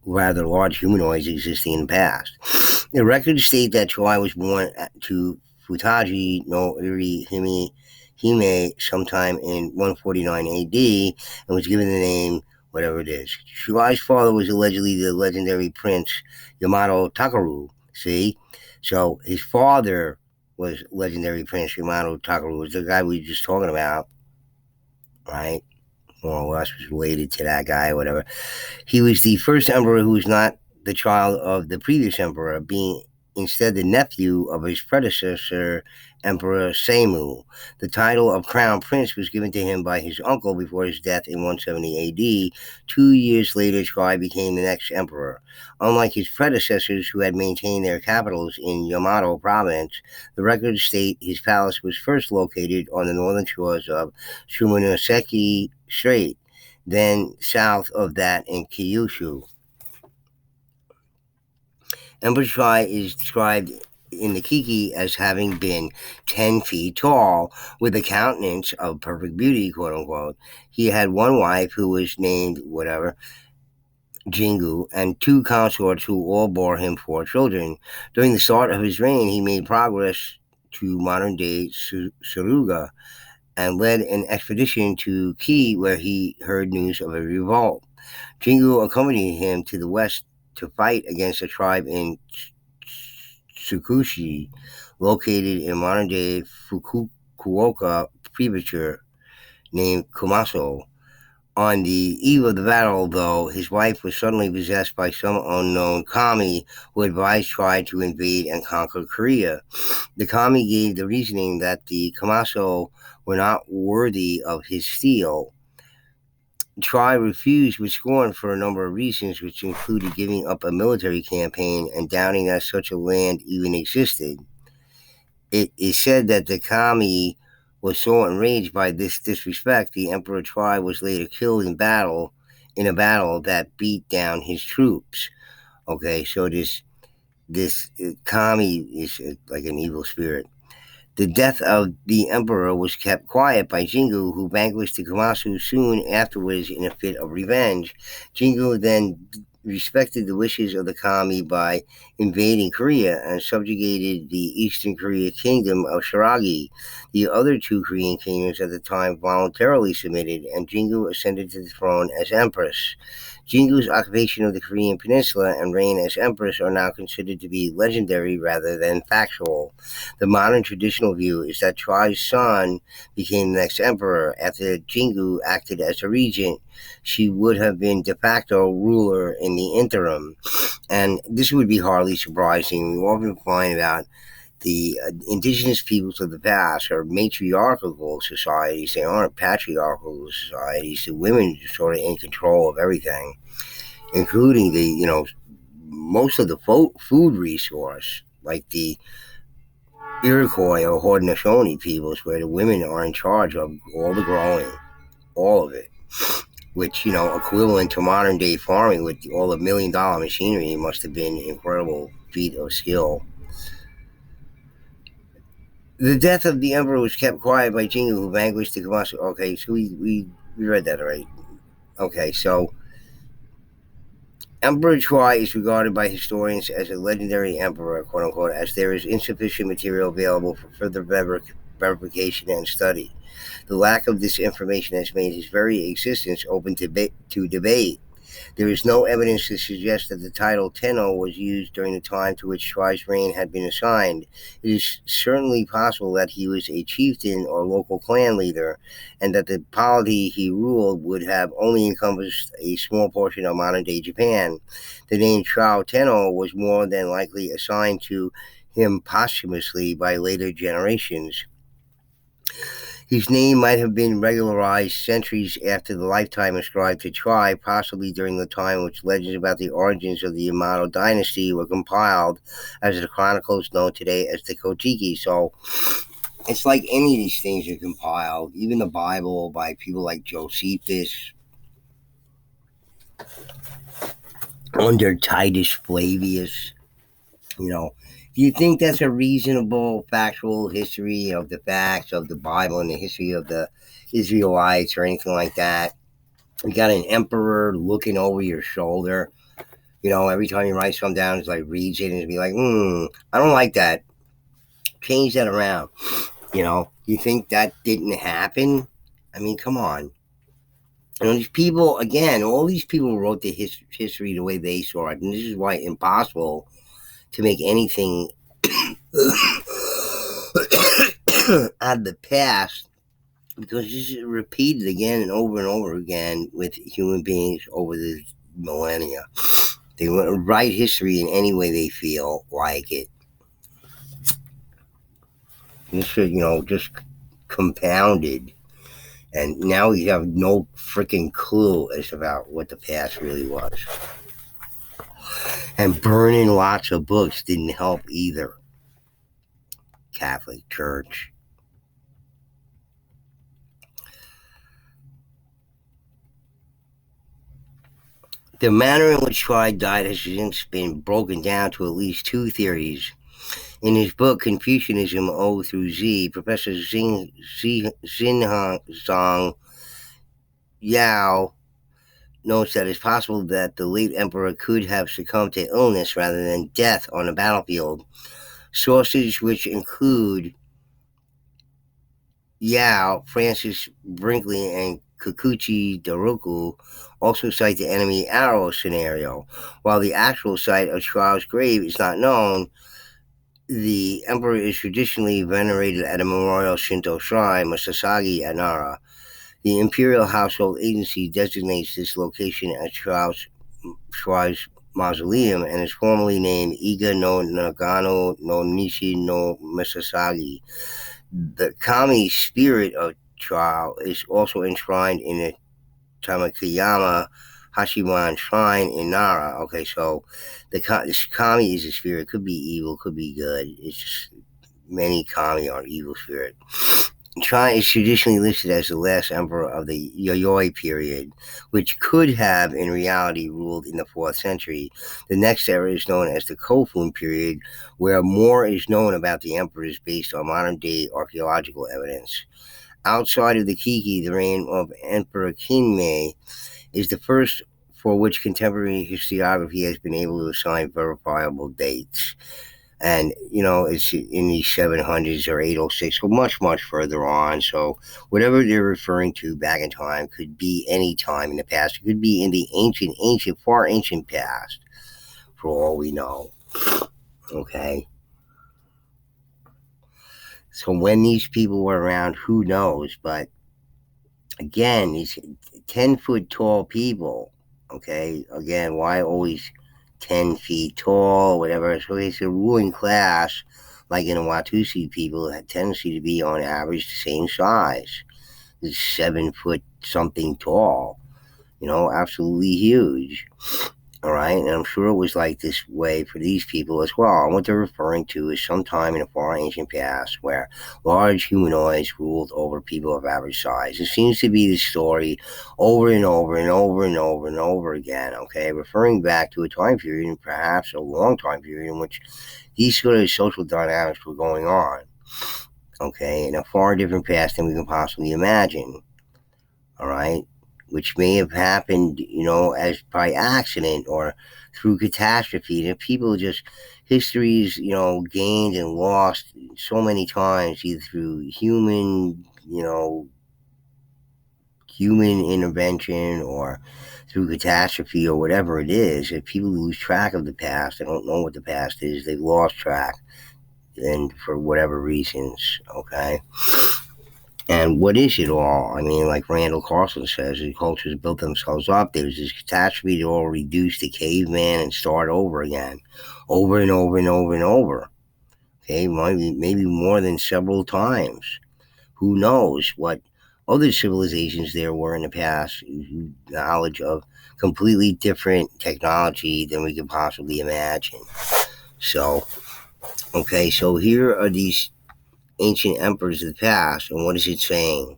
rather large humanoids existing in the past. The records state that Chuai was born to Futaji no Hime sometime in 149 AD and was given the name whatever it is. Chuai's father was allegedly the legendary prince Yamato Takaru. See? So his father was legendary prince Yamato Takaru, was the guy we were just talking about, right? More or less was related to that guy, whatever. He was the first emperor who was not the child of the previous emperor, being instead the nephew of his predecessor, Emperor Seimu. The title of Crown Prince was given to him by his uncle before his death in 170 AD. 2 years later, Chuai became the next emperor. Unlike his predecessors who had maintained their capitals in Yamato province, the records state his palace was first located on the northern shores of Shimonoseki Strait, then south of that in Kyushu. Emperor Chuai is described in the Kiki as having been 10 feet tall, with a countenance of perfect beauty, quote unquote. He had one wife who was named whatever, Jingu, and 2 consorts who all bore him 4 children. During the start of his reign, he made progress to modern-day Suruga and led an expedition to Ki, where he heard news of a revolt. Jingu accompanied him to the west to fight against a tribe in Tsukushi, located in modern-day Fukuoka Prefecture, named Kumaso. On the eve of the battle, though, his wife was suddenly possessed by some unknown kami who advised Chuai to invade and conquer Korea. The kami gave the reasoning that the Kumaso were not worthy of his steel. Chuai refused with scorn for a number of reasons, which included giving up a military campaign and doubting that such a land even existed. It is said that the kami was so enraged by this disrespect, the Emperor Chuai was later killed in a battle that beat down his troops. Okay, so this kami is like an evil spirit. The death of the emperor was kept quiet by Jingu, who vanquished the Kumasu soon afterwards in a fit of revenge. Jingu then respected the wishes of the kami by invading Korea and subjugated the Eastern Korea kingdom of Shiragi. The other 2 Korean kingdoms at the time voluntarily submitted, and Jingu ascended to the throne as empress. Jingu's occupation of the Korean peninsula and reign as empress are now considered to be legendary rather than factual. The modern traditional view is that Chuai's son became the next emperor. After Jingu acted as a regent, she would have been de facto ruler in the interim. And this would be hardly surprising. We often find about the indigenous peoples of the past are matriarchal societies. They aren't patriarchal societies. The women are sort of in control of everything, including the, most of the food resource, like the Iroquois or Haudenosaunee peoples, where the women are in charge of all the growing, all of it, which, equivalent to modern day farming with all the $1 million machinery, must have been an incredible feat of skill. The death of the emperor was kept quiet by Jingu, who vanquished the Kamasu. Okay, so we read that already. Okay, so Emperor Chuai is regarded by historians as a legendary emperor, quote unquote, as there is insufficient material available for further verification and study. The lack of this information has made his very existence open to debate. There is no evidence to suggest that the title Tenno was used during the time to which Chuai's reign had been assigned. It is certainly possible that he was a chieftain or local clan leader, and that the polity he ruled would have only encompassed a small portion of modern-day Japan. The name Chao Tenno was more than likely assigned to him posthumously by later generations. His name might have been regularized centuries after the lifetime ascribed to Chuai, possibly during the time in which legends about the origins of the Yamato dynasty were compiled, as the chronicles known today as the Kojiki. So it's like any of these things are compiled, even the Bible, by people like Josephus, under Titus Flavius. Do you think that's a reasonable factual history of the facts of the Bible and the history of the Israelites or anything like that? You got an emperor looking over your shoulder. Every time you write something down, it's like reads it and it's be like, I don't like that. Change that around. You think that didn't happen? I mean, come on. These people, again, all these people wrote the history the way they saw it, and this is why it's impossible to make anything out of the past, because this is repeated again and over again with human beings over the millennia. They want to write history in any way they feel like it. This is, just compounded. And now you have no freaking clue as about what the past really was. And burning lots of books didn't help either. Catholic Church. The manner in which Chuai died has since been broken down to at least two theories. In his book, Confucianism O through Z, Professor Xinhong Yao notes that it's possible that the late emperor could have succumbed to illness rather than death on the battlefield. Sources which include Yao, Francis Brinkley, and Kikuchi Daruku also cite the enemy arrow scenario. While the actual site of Chuai's grave is not known, the emperor is traditionally venerated at a memorial Shinto shrine, Masasagi at Nara. The Imperial Household Agency designates this location as Chuai's mausoleum and is formally named Iga no Nagano no Nishi no Masasagi. The kami spirit of Chuai is also enshrined in the Tamakayama Hashiman Shrine in Nara. Okay, so this kami is a spirit. It could be evil, could be good. It's just many kami are evil spirit. Chuai is traditionally listed as the last emperor of the Yayoi period, which could have, in reality, ruled in the 4th century. The next era is known as the Kofun period, where more is known about the emperors based on modern-day archaeological evidence. Outside of the Kiki, the reign of Emperor Kinmei is the first for which contemporary historiography has been able to assign verifiable dates. And, it's in the 700s or 806, or much, much further on. So whatever they're referring to back in time could be any time in the past. It could be in the ancient, far ancient past, for all we know. Okay? So when these people were around, who knows? But again, these 10-foot tall people, okay? Again, why always 10 feet tall, whatever? So it's a ruling class, like in the Watusi people, had tendency to be on average the same size. It's 7 foot something tall, absolutely huge. All right, and I'm sure it was like this way for these people as well. And what they're referring to is sometime in the far ancient past where large humanoids ruled over people of average size. It seems to be the story over and over and over and over and over again, okay, referring back to a time period, and perhaps a long time period, in which these sort of social dynamics were going on, okay, in a far different past than we can possibly imagine, all right, which may have happened, as by accident or through catastrophe. And people just, history's, gained and lost so many times, either through human intervention or through catastrophe or whatever it is. If people lose track of the past, they don't know what the past is, they've lost track, and for whatever reasons, okay? And what is it all? I mean, like Randall Carlson says, the cultures built themselves up. There's this catastrophe, they're all reduced to caveman and start over again, over and over and over and over. Okay, maybe more than several times. Who knows what other civilizations there were in the past, knowledge of completely different technology than we could possibly imagine. So, okay, so here are these ancient emperors of the past, and what is it saying?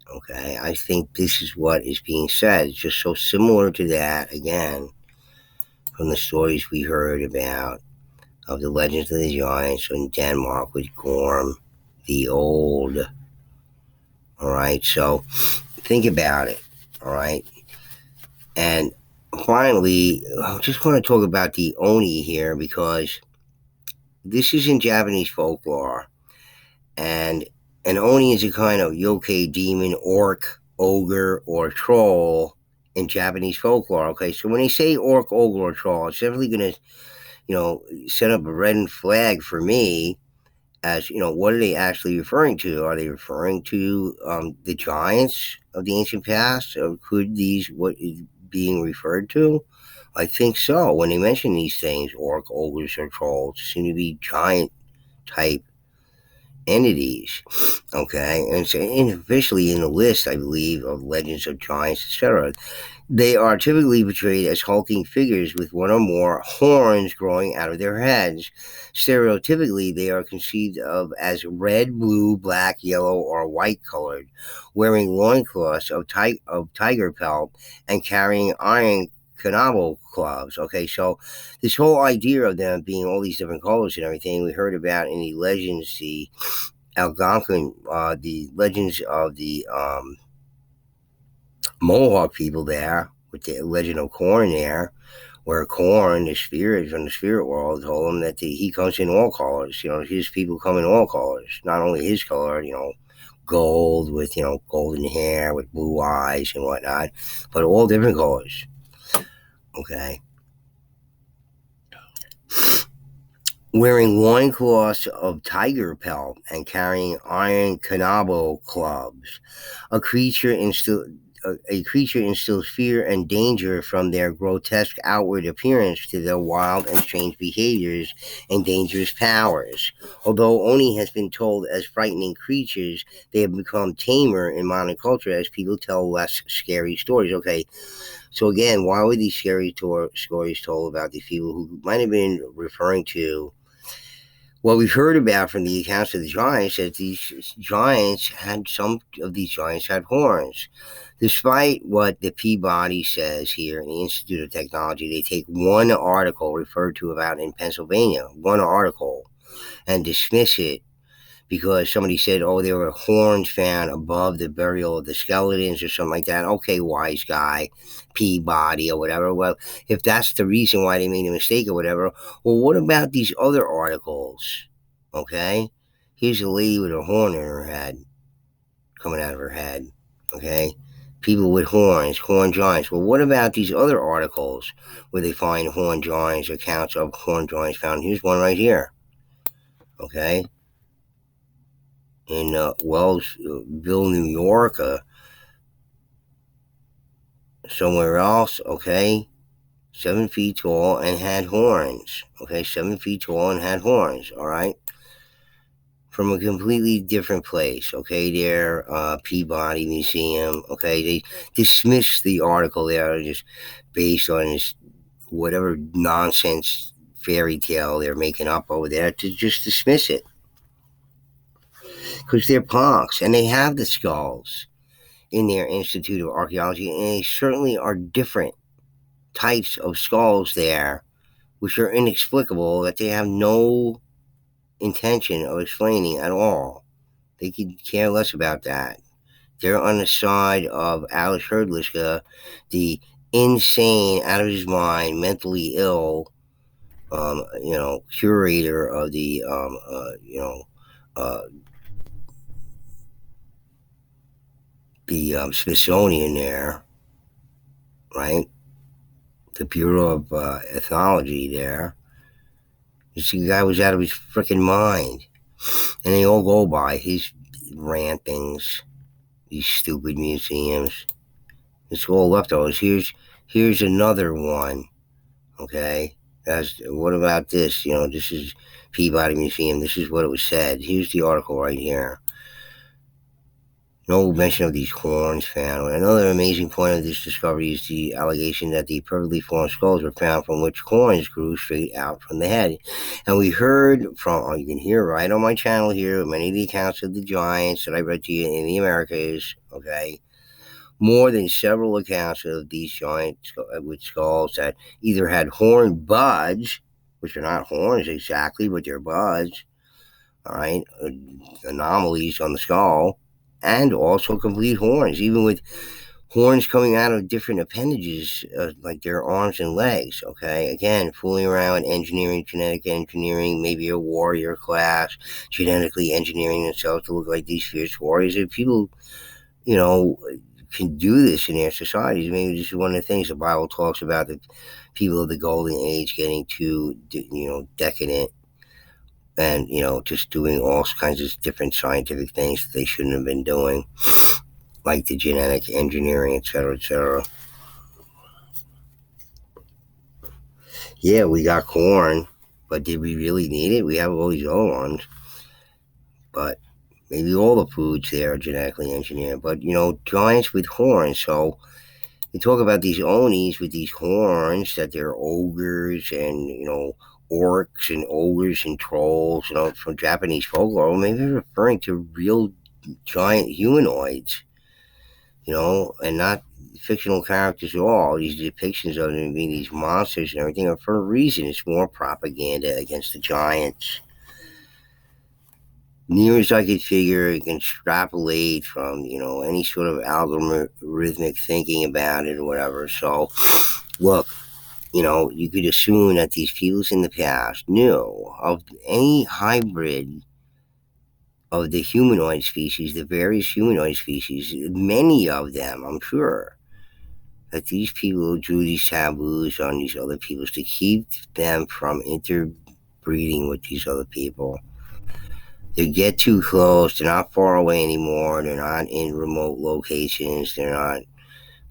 Okay, I think this is what is being said. It's just so similar to that, again, from the stories we heard about of the legends of the giants in Denmark with Gorm the Old. All right, so think about it. All right, and finally, I just want to talk about the Oni here, because this is in Japanese folklore, and an Oni is a kind of yokai, demon, orc, ogre, or troll in Japanese folklore. Okay, so when they say orc, ogre, or troll, it's definitely going to, set up a red flag for me. As what are they actually referring to? Are they referring to the giants of the ancient past? Or could these, what is being referred to? I think so. When they mention these things, orc, ogres, or trolls, seem to be giant type entities. Okay, and it's officially in the list, I believe, of legends of giants, etc. They are typically portrayed as hulking figures with one or more horns growing out of their heads. Stereotypically, they are conceived of as red, blue, black, yellow, or white colored, wearing loincloths of tiger pelt and carrying iron kanabo clubs. Okay, so this whole idea of them being all these different colors and everything we heard about in the legends, the Algonquin, the legends of the Mohawk people there, with the legend of Corn there, where Corn, the spirit from the spirit world, told him that he comes in all colors. His people come in all colors, not only his color, gold with, golden hair with blue eyes and whatnot, but all different colors. Okay. Wearing loincloths of tiger pelt and carrying iron kanabo clubs. A creature instills fear and danger from their grotesque outward appearance to their wild and strange behaviors and dangerous powers. Although Oni has been told as frightening creatures, they have become tamer in modern culture as people tell less scary stories. Okay, so again, why were these scary stories told about these people who might have been referring to what we've heard about from the accounts of the giants, that some of these giants had horns. Despite what the Peabody says here in the Institute of Technology, they take one article referred to about in Pennsylvania, one article, and dismiss it because somebody said, oh, there were horns found above the burial of the skeletons or something like that. Okay, wise guy, Peabody or whatever. Well, if that's the reason why they made a mistake or whatever, well, what about these other articles? Okay? Here's a lady with a horn in her head, coming out of her head. Okay? People with horns, horn giants. Well, what about these other articles where they find horn giants, accounts of horn giants found? Here's one right here. Okay? In Wellsville, New York, somewhere else, okay, 7 feet tall and had horns, okay, 7 feet tall and had horns, all right, from a completely different place, okay, there, Peabody Museum, okay, they dismissed the article there just based on this whatever nonsense fairy tale they're making up over there, to just dismiss it because they're punks and they have the skulls in their Institute of Archaeology, and they certainly are different types of skulls there, which are inexplicable, that they have no intention of explaining at all. They could care less about that. They're on the side of Alex Herdliska, the insane, out of his mind, mentally ill, curator of the, uh, Smithsonian there, right? The Bureau of Ethnology there. This guy was out of his freaking mind. And they all go by his rantings, these stupid museums. It's all leftovers. Here's another one. Okay, what about this? This is Peabody Museum. This is what it was said. Here's the article right here. No mention of these horns found. Another amazing point of this discovery is the allegation that the perfectly formed skulls were found from which horns grew straight out from the head. And we heard from, you can hear right on my channel here, many of the accounts of the giants that I read to you in the Americas, okay? More than several accounts of these giants with skulls that either had horn buds, which are not horns exactly, but they're buds, all right? Anomalies on the skull, and also complete horns, even with horns coming out of different appendages, like their arms and legs, okay? Again, fooling around with engineering, genetic engineering, maybe a warrior class, genetically engineering themselves to look like these fierce warriors. If people, can do this in their societies, maybe this is one of the things the Bible talks about, the people of the golden age getting too, decadent, and just doing all kinds of different scientific things that they shouldn't have been doing, like the genetic engineering, etc., etc. Yeah, we got corn, but did we really need it? We have all these other ones, but maybe all the foods there are genetically engineered. But giants with horns. So they talk about these onis with these horns, that they're ogres and orcs and ogres and trolls, from Japanese folklore. Well, maybe they're referring to real giant humanoids, and not fictional characters at all. These depictions of them being these monsters and everything are for a reason. It's more propaganda against the giants. Near as I could figure, you can extrapolate from, any sort of algorithmic thinking about it or whatever. So, look, you could assume that these peoples in the past knew of any hybrid of the humanoid species, the various humanoid species, many of them, I'm sure, that these people drew these taboos on these other peoples to keep them from interbreeding with these other people. They get too close, they're not far away anymore, they're not in remote locations, they're not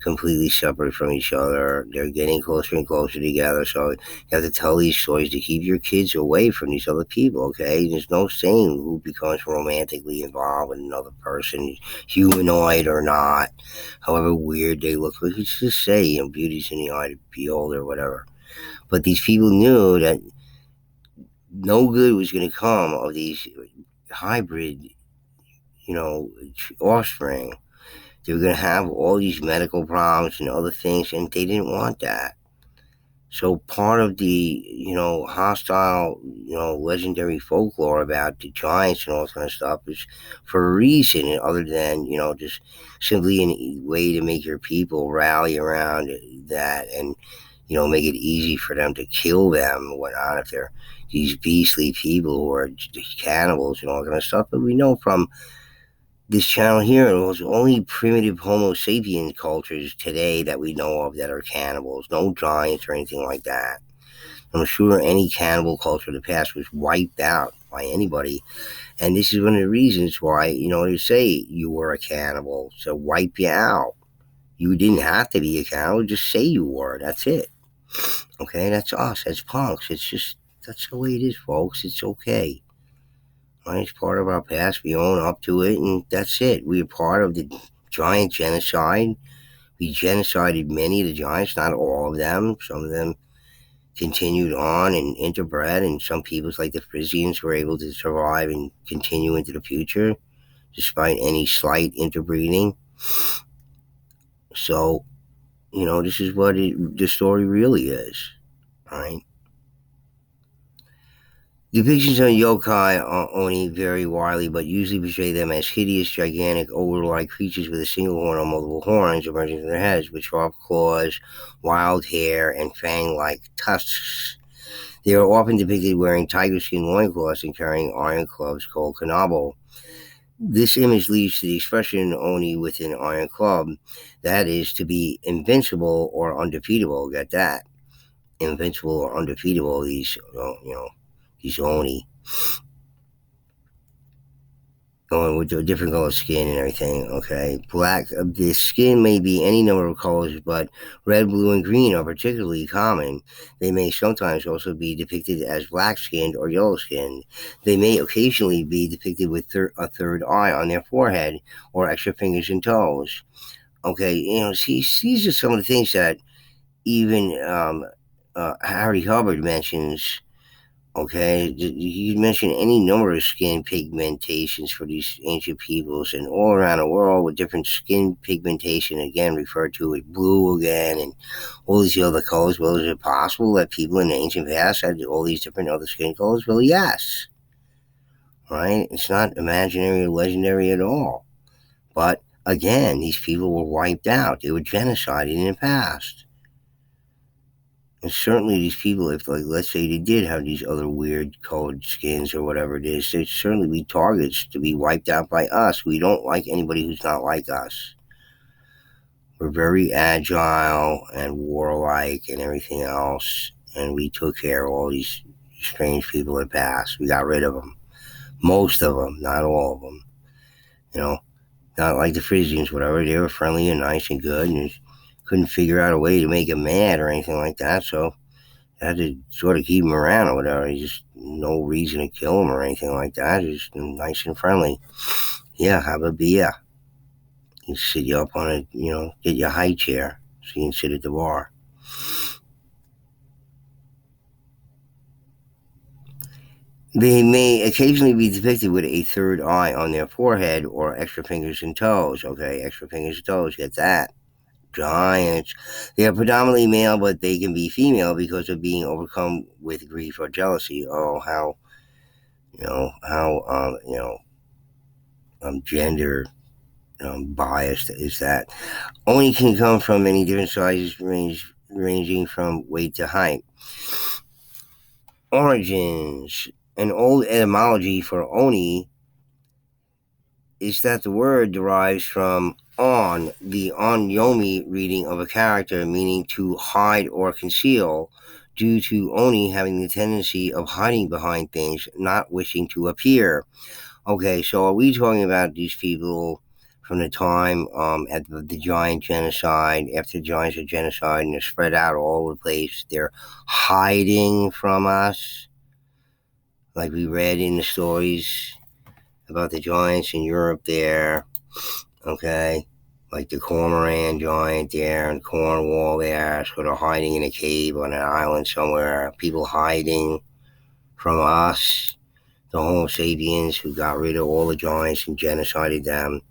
completely separate from each other. They're getting closer and closer together. So you have to tell these stories to keep your kids away from these other people, okay? There's no saying who becomes romantically involved with another person, humanoid or not, however weird they look. Let's just say, beauty's in the eye of the beholder or whatever. But these people knew that no good was going to come of these hybrid, offspring. They were going to have all these medical problems and other things, and they didn't want that. So part of the, hostile, legendary folklore about the giants and all that kind of stuff is for a reason other than, just simply a way to make your people rally around that and, make it easy for them to kill them and whatnot if they're these beastly people who are cannibals and all that kind of stuff. But we know from this channel here, it was only primitive Homo sapien cultures today that we know of that are cannibals, no giants or anything like that. I'm sure any cannibal culture of the past was wiped out by anybody, and this is one of the reasons why, they say you were a cannibal, to wipe you out. You didn't have to be a cannibal, just say you were, that's it. Okay, that's us, that's punks, it's just, that's the way it is, folks, it's okay. It's part of our past. We own up to it, and that's it. We are part of the giant genocide. We genocided many of the giants, not all of them. Some of them, continued on and interbred, and some peoples like the Frisians were able to survive and continue into the future despite any slight interbreeding. So, this is what the story really is, right? Depictions of yokai are only vary widely, but usually portray them as hideous, gigantic, ogre-like creatures with a single horn or multiple horns emerging from their heads, with sharp claws, wild hair, and fang-like tusks. They are often depicted wearing tiger skin loincloths and carrying iron clubs called kanabo. This image leads to the expression "oni with an iron club," that is, to be invincible or undefeatable. Get that? Invincible or undefeatable, these oni. Going with a different color skin and everything, okay? Black, the skin may be any number of colors, but red, blue, and green are particularly common. They may sometimes also be depicted as black-skinned or yellow-skinned. They may occasionally be depicted with a third eye on their forehead or extra fingers and toes. Okay, see, these are some of the things that even Harry Hubbard mentions. Okay, you mentioned any number of skin pigmentations for these ancient peoples, and all around the world with different skin pigmentation, again referred to as blue again, and all these other colors. Well, is it possible that people in the ancient past had all these different other skin colors? Well, yes, right? It's not imaginary or legendary at all. But again, these people were wiped out. They were genocided in the past. And certainly these people, if, like, let's say they did have these other weird colored skins or whatever it is, they'd certainly be targets to be wiped out by us. We don't like anybody who's not like us. We're very agile and warlike and everything else, and we took care of all these strange people that passed. We got rid of them. Most of them, not all of them. You know, not like the Frisians, whatever. They were friendly and nice and good, and couldn't figure out a way to make them mad or anything like that, so had to sort of keep him around or whatever. Just no reason to kill him or anything like that. Just nice and friendly. Yeah, have a beer. You sit you up on it, get your high chair so you can sit at the bar. They may occasionally be depicted with a third eye on their forehead or extra fingers and toes. Okay, extra fingers and toes, get that. Giants. They are predominantly male, but they can be female because of being overcome with grief or jealousy. Oh, gender biased is that. Only can come from many different sizes, ranging from weight to height. Origins. An old etymology for oni is that the word derives from on, the onyomi reading of a character, meaning to hide or conceal, due to oni having the tendency of hiding behind things, not wishing to appear. Okay, so are we talking about these people from the time at the giant genocide, after the giants are genocide and they're spread out all over the place, they're hiding from us, like we read in the stories about the giants in Europe there, okay? Like the Cormoran giant there and Cornwall there, sort of hiding in a cave on an island somewhere, people hiding from us, the Homo sapiens who got rid of all the giants and genocided them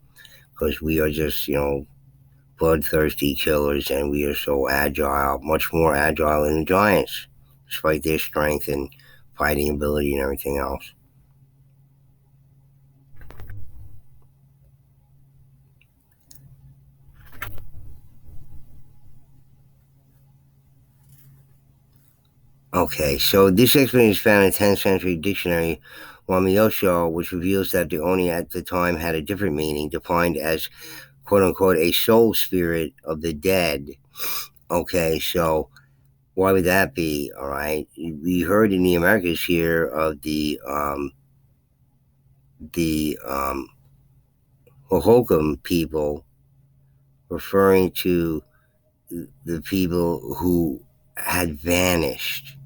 because we are just, bloodthirsty killers and we are so agile, much more agile than the giants, despite their strength and fighting ability and everything else. Okay, so this explanation is found in 10th century dictionary Wamiyosho, which reveals that the Oni at the time had a different meaning, defined as quote unquote a soul spirit of the dead. Okay, so why would that be? All right, we heard in the Americas here of the Hohokam people, referring to the people who had vanished.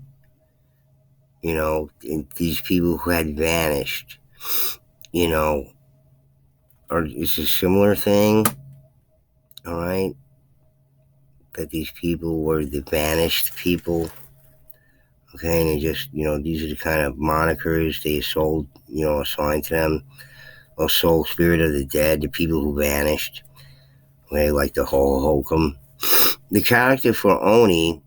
These people who had vanished. You know, or it's a similar thing. All right, that these people were the vanished people. Okay, and they just, these are the kind of monikers they sold, assigned to them. Or soul spirit of the dead, the people who vanished. Okay, like the Hokum. The character for Oni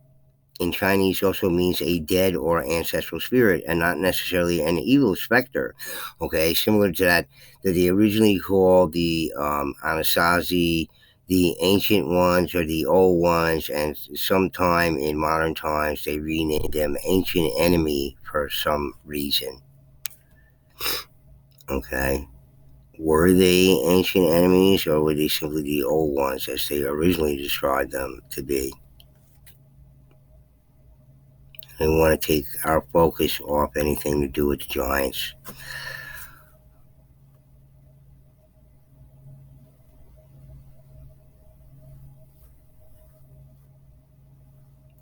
in Chinese also means a dead or ancestral spirit and not necessarily an evil specter. Okay, similar to that they originally called the Anasazi the ancient ones or the old ones, and sometime in modern times they renamed them ancient enemy for some reason. Okay. Were they ancient enemies or were they simply the old ones as they originally described them to be? They want to take our focus off anything to do with the giants.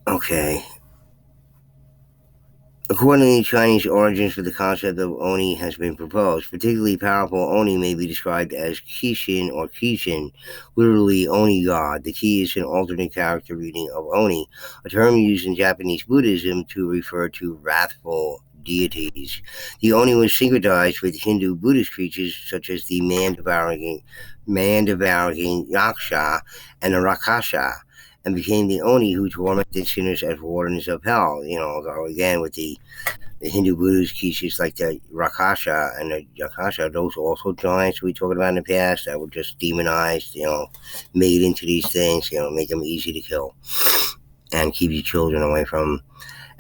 Okay. Accordingly, Chinese origins for the concept of Oni has been proposed. Particularly powerful Oni may be described as Kishin or Kishin, literally Oni God. The Ki is an alternate character reading of Oni, a term used in Japanese Buddhism to refer to wrathful deities. The Oni was syncretized with Hindu Buddhist creatures such as the man-devouring Yaksha and the Rakasha, and became the Oni who tormented sinners as wardens of hell. Again with the Hindu Buddhist creatures like the Rakasha and the Yakasha, those are also giants we talked about in the past that were just demonized, made into these things, make them easy to kill and keep your children away from.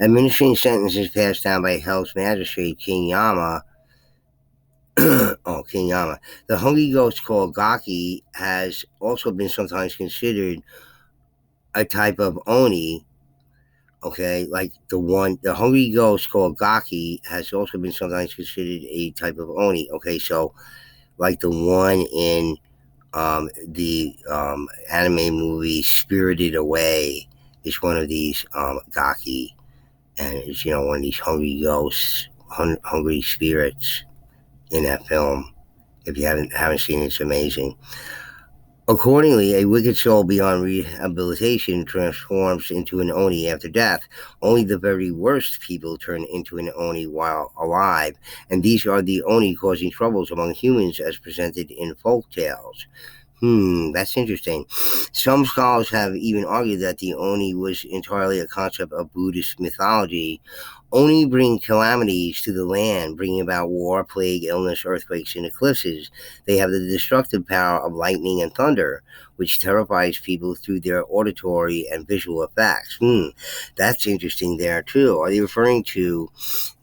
Administering sentences passed down by Hell's magistrate King Yama. King Yama. The hungry ghost called Gaki has also been sometimes considered a type of Oni. Okay, like the hungry ghost called Gaki has also been sometimes considered a type of Oni. Okay, so like the one in the anime movie Spirited Away is one of these Gaki, and it's one of these hungry ghosts, hungry spirits in that film. If you haven't seen it, it's amazing. Accordingly, a wicked soul beyond rehabilitation transforms into an Oni after death. Only the very worst people turn into an Oni while alive, and these are the Oni causing troubles among humans as presented in folk tales. That's interesting. Some scholars have even argued that the Oni was entirely a concept of Buddhist mythology. Oni bring calamities to the land, bringing about war, plague, illness, earthquakes, and eclipses. They have the destructive power of lightning and thunder, which terrifies people through their auditory and visual effects. That's interesting there, too. Are they referring to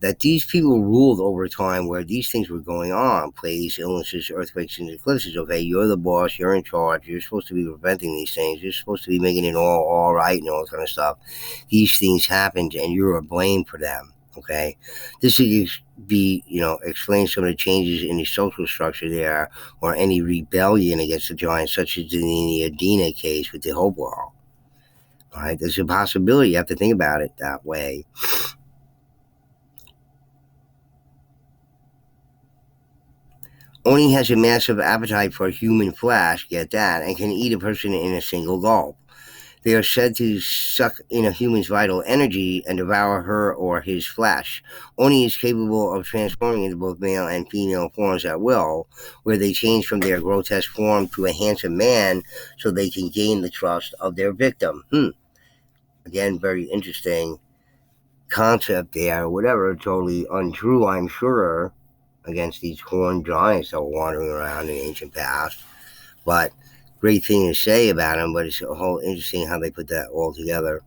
that these people ruled over a time where these things were going on, plagues, illnesses, earthquakes, and eclipses? Okay, you're the boss, you're in charge, you're supposed to be preventing these things, you're supposed to be making it all right and all that kind of stuff. These things happened and you're blamed for them. Okay, this would be, explain some of the changes in the social structure there, or any rebellion against the giants, such as in the Adina case with the Hope Wall. All right, there's a possibility. You have to think about it that way. Oni has a massive appetite for human flesh, get that, and can eat a person in a single gulp. They are said to suck in a human's vital energy and devour her or his flesh. Oni is capable of transforming into both male and female forms at will, where they change from their grotesque form to a handsome man so they can gain the trust of their victim. Again, very interesting concept there. Whatever, totally untrue, I'm sure, against these horned giants that were wandering around in the ancient past. But great thing to say about them, but it's a whole interesting how they put that all together.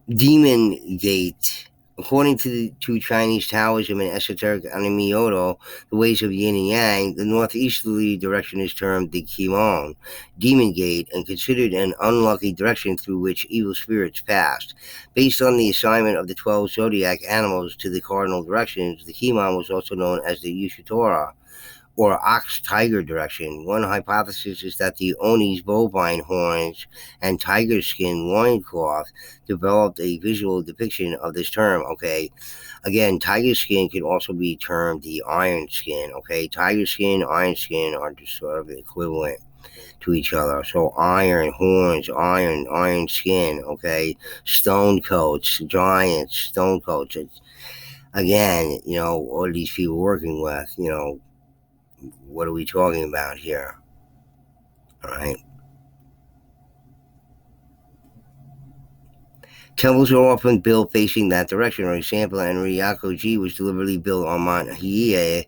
Demon Gate. According to Chinese Taoism and esoteric Anime-Yodo, the ways of yin and yang, the northeasterly direction is termed the Qimong, Demon Gate, and considered an unlucky direction through which evil spirits passed. Based on the assignment of the 12 zodiac animals to the cardinal directions, the Qimong was also known as the Yushitora, or ox-tiger direction. One hypothesis is that the Oni's bovine horns and tiger skin loincloth developed a visual depiction of this term. Okay, again, tiger skin can also be termed the iron skin. Okay, tiger skin, iron skin are just sort of equivalent to each other. So iron horns, iron skin. Okay, stone coats, giants, stone coats. It's, again, all these people working with, what are we talking about here? All right. Temples are often built facing that direction. For example, Enryaku-ji was deliberately built on Mount Hiei,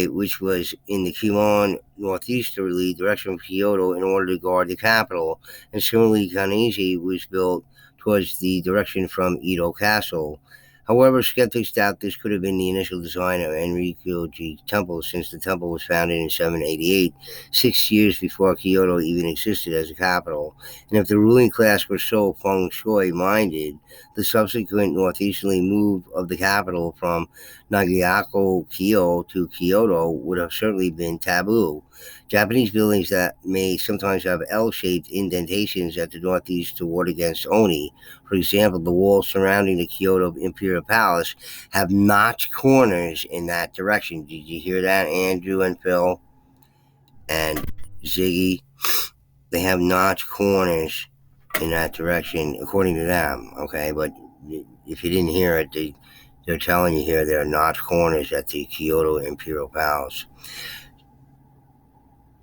which was in the Kimon northeasterly direction of Kyoto in order to guard the capital. And similarly, Kaniji was built towards the direction from Edo Castle. However, skeptics doubt this could have been the initial design of Enryaku-ji Temple, since the temple was founded in 788, 6 years before Kyoto even existed as a capital. And if the ruling class were so feng shui minded, the subsequent northeasterly move of the capital from Nagayako-kyo to Kyoto would have certainly been taboo. Japanese buildings that may sometimes have L-shaped indentations at the northeast to ward against Oni. For example, the walls surrounding the Kyoto Imperial Palace have notched corners in that direction. Did you hear that, Andrew and Phil and Ziggy? They have notched corners in that direction, according to them. Okay, but if you didn't hear it, they're telling you here there are notched corners at the Kyoto Imperial Palace.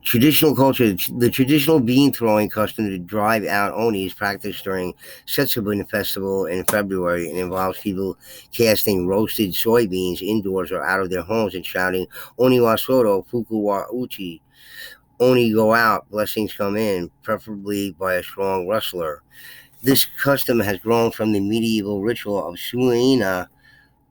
Traditional culture, the traditional bean throwing custom to drive out Oni is practiced during Setsubun Festival in February and involves people casting roasted soybeans indoors or out of their homes and shouting Oni wa Soto, Fuku wa Uchi. Oni go out, blessings come in, preferably by a strong rustler. This custom has grown from the medieval ritual of Suina,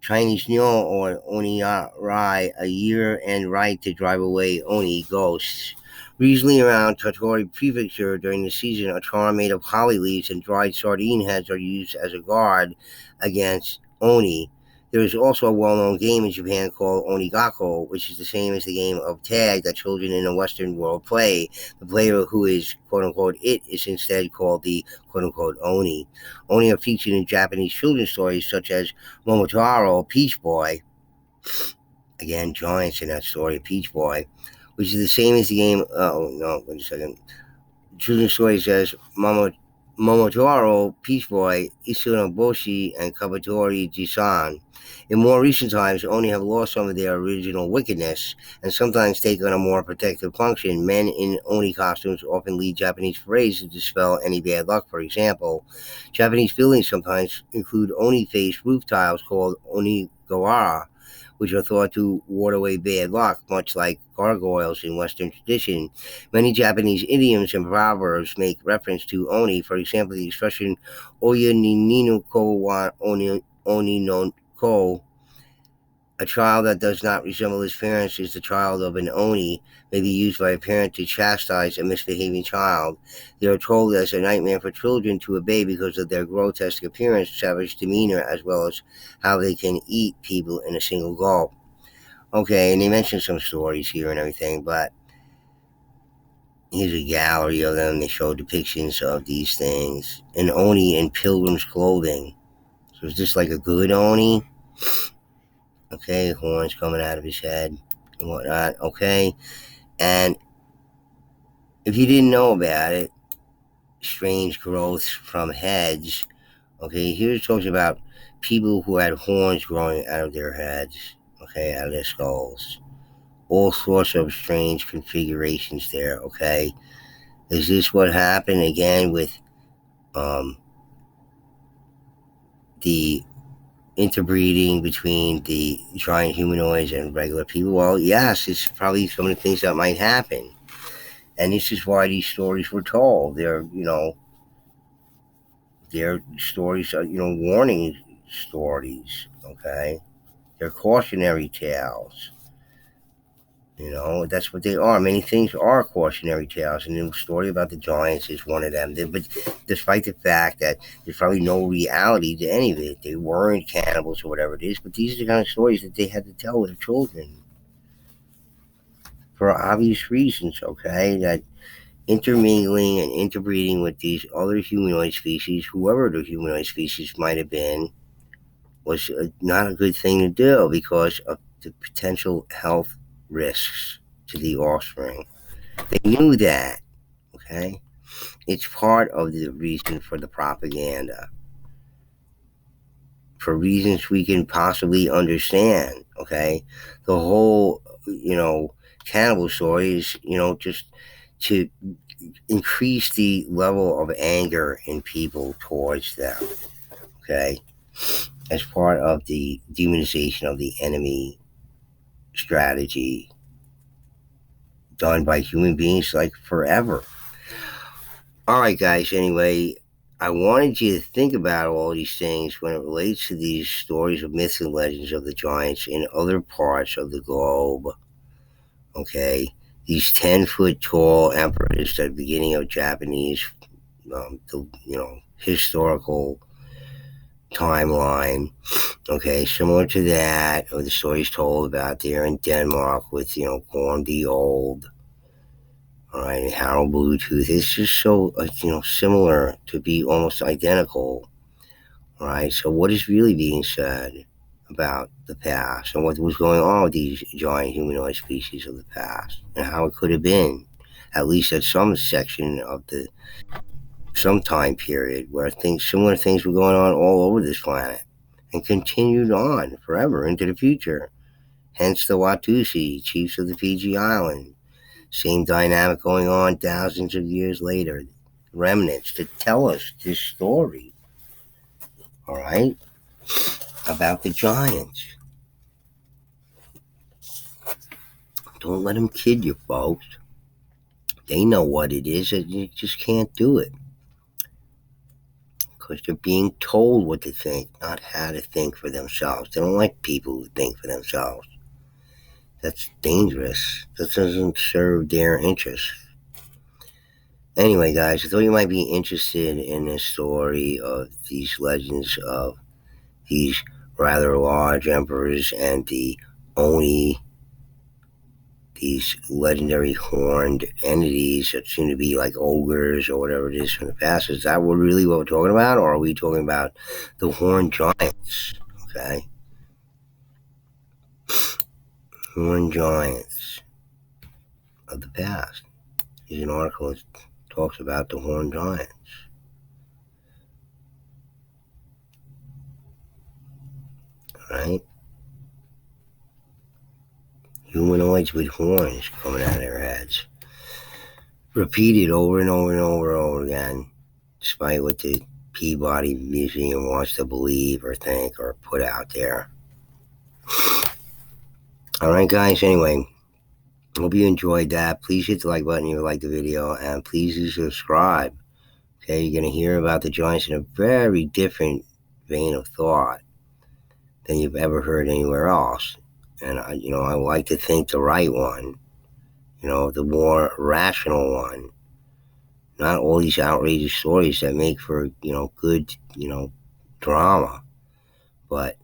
Chinese Nyo, or Oni-rai, a year-end rite to drive away Oni ghosts. Usually around Tottori Prefecture during the season, a charm made of holly leaves and dried sardine heads are used as a guard against Oni. There is also a well-known game in Japan called Onigako, which is the same as the game of tag that children in the Western world play. The player who is quote-unquote it is instead called the quote-unquote Oni. Oni are featured in Japanese children's stories such as Momotaro, Peach Boy. Again, giants in that story, Peach Boy, which is the same as the game. Oh, no, wait a second. Children's story says Momotaro, Peach Boy, Isunoboshi, and Kabatori Jisan. In more recent times, Oni have lost some of their original wickedness and sometimes take on a more protective function. Men in Oni costumes often lead Japanese parades to dispel any bad luck. For example, Japanese buildings sometimes include Oni-faced roof tiles called Onigawara, which are thought to ward away bad luck, much like gargoyles in Western tradition. Many Japanese idioms and proverbs make reference to Oni. For example, the expression Oya ni ninu ko wa oni no ko, a child that does not resemble his parents is the child of an Oni, may be used by a parent to chastise a misbehaving child. They are told as a nightmare for children to obey because of their grotesque appearance, savage demeanor, as well as how they can eat people in a single gulp. Okay, and they mention some stories here and everything, but here's a gallery of them. They show depictions of these things. An Oni in pilgrim's clothing. So is this like a good Oni? Okay, horns coming out of his head and whatnot. Okay, and if you didn't know about it, strange growths from heads. Okay, here it talks about people who had horns growing out of their heads. Okay, out of their skulls. All sorts of strange configurations there. Okay, is this what happened again with the interbreeding between the giant humanoids and regular people? Well, yes, it's probably some of the things that might happen. And this is why these stories were told. They're stories, warning stories, okay? They're cautionary tales. That's what they are. Many things are cautionary tales, and the story about the giants is one of them. But despite the fact that there's probably no reality to any of it, they weren't cannibals or whatever it is, but these are the kind of stories that they had to tell their children. for obvious reasons, okay? That intermingling and interbreeding with these other humanoid species, whoever the humanoid species might have been, was not a good thing to do because of the potential health risks to the offspring. They knew that, okay? It's part of the reason for the propaganda, for reasons we can possibly understand, okay? The whole, cannibal story is, just to increase the level of anger in people towards them, okay? As part of the demonization of the enemy strategy done by human beings like forever. All right, guys, anyway, I wanted you to think about all these things when it relates to these stories of myths and legends of the giants in other parts of the globe, okay? These 10-foot tall emperors at the beginning of Japanese, historical timeline, okay, similar to that, or the stories told about there in Denmark with, Gorm the Old, all right, and Harold Bluetooth. It's just so, similar to be almost identical, all right? So what is really being said about the past and what was going on with these giant humanoid species of the past and how it could have been, at least at some section of some time period where similar things were going on all over this planet and continued on forever into the future. Hence the Watusi, chiefs of the Fiji Island. Same dynamic going on thousands of years later. Remnants to tell us this story, all right, about the giants. Don't let them kid you, folks. They know what it is, and you just can't do it. Because they're being told what to think, not how to think for themselves. They don't like people who think for themselves. That's dangerous. That doesn't serve their interests. Anyway, guys, I thought you might be interested in this story of these legends of these rather large emperors and the Oni, these legendary horned entities that seem to be like ogres or whatever it is from the past. Is that really what we're talking about? Or are we talking about the horned giants? Okay. Horned giants of the past. There's an article that talks about the horned giants. Right? Humanoids with horns coming out of their heads. Repeated over and over and over and over again, despite what the Peabody Museum wants to believe or think or put out there. Alright, guys, anyway, hope you enjoyed that. Please hit the like button if you like the video, and please do subscribe. Okay, you're going to hear about the giants in a very different vein of thought than you've ever heard anywhere else. And, I like to think the right one, the more rational one. Not all these outrageous stories that make for, good, drama. But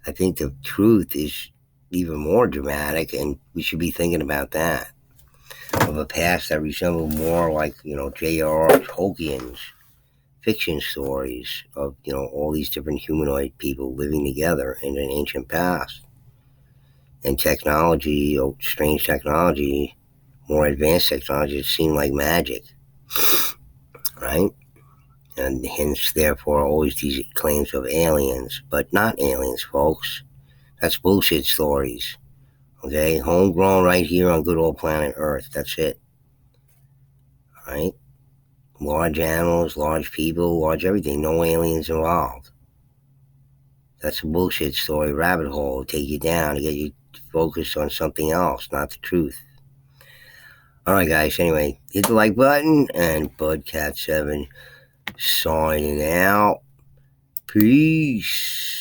I think the truth is even more dramatic, and we should be thinking about that. Of a past that resembled more like, J.R.R. Tolkien's fiction stories of, all these different humanoid people living together in an ancient past. And technology, strange technology, more advanced technology, it seemed like magic. Right? And hence, therefore, always these claims of aliens. But not aliens, folks. That's bullshit stories. Okay? Homegrown right here on good old planet Earth. That's it. Right? Large animals, large people, large everything. No aliens involved. That's a bullshit story. Rabbit hole. Take you down to get you focused on something else, not the truth. Alright, guys. Anyway, hit the like button. And Budcat7 signing out. Peace.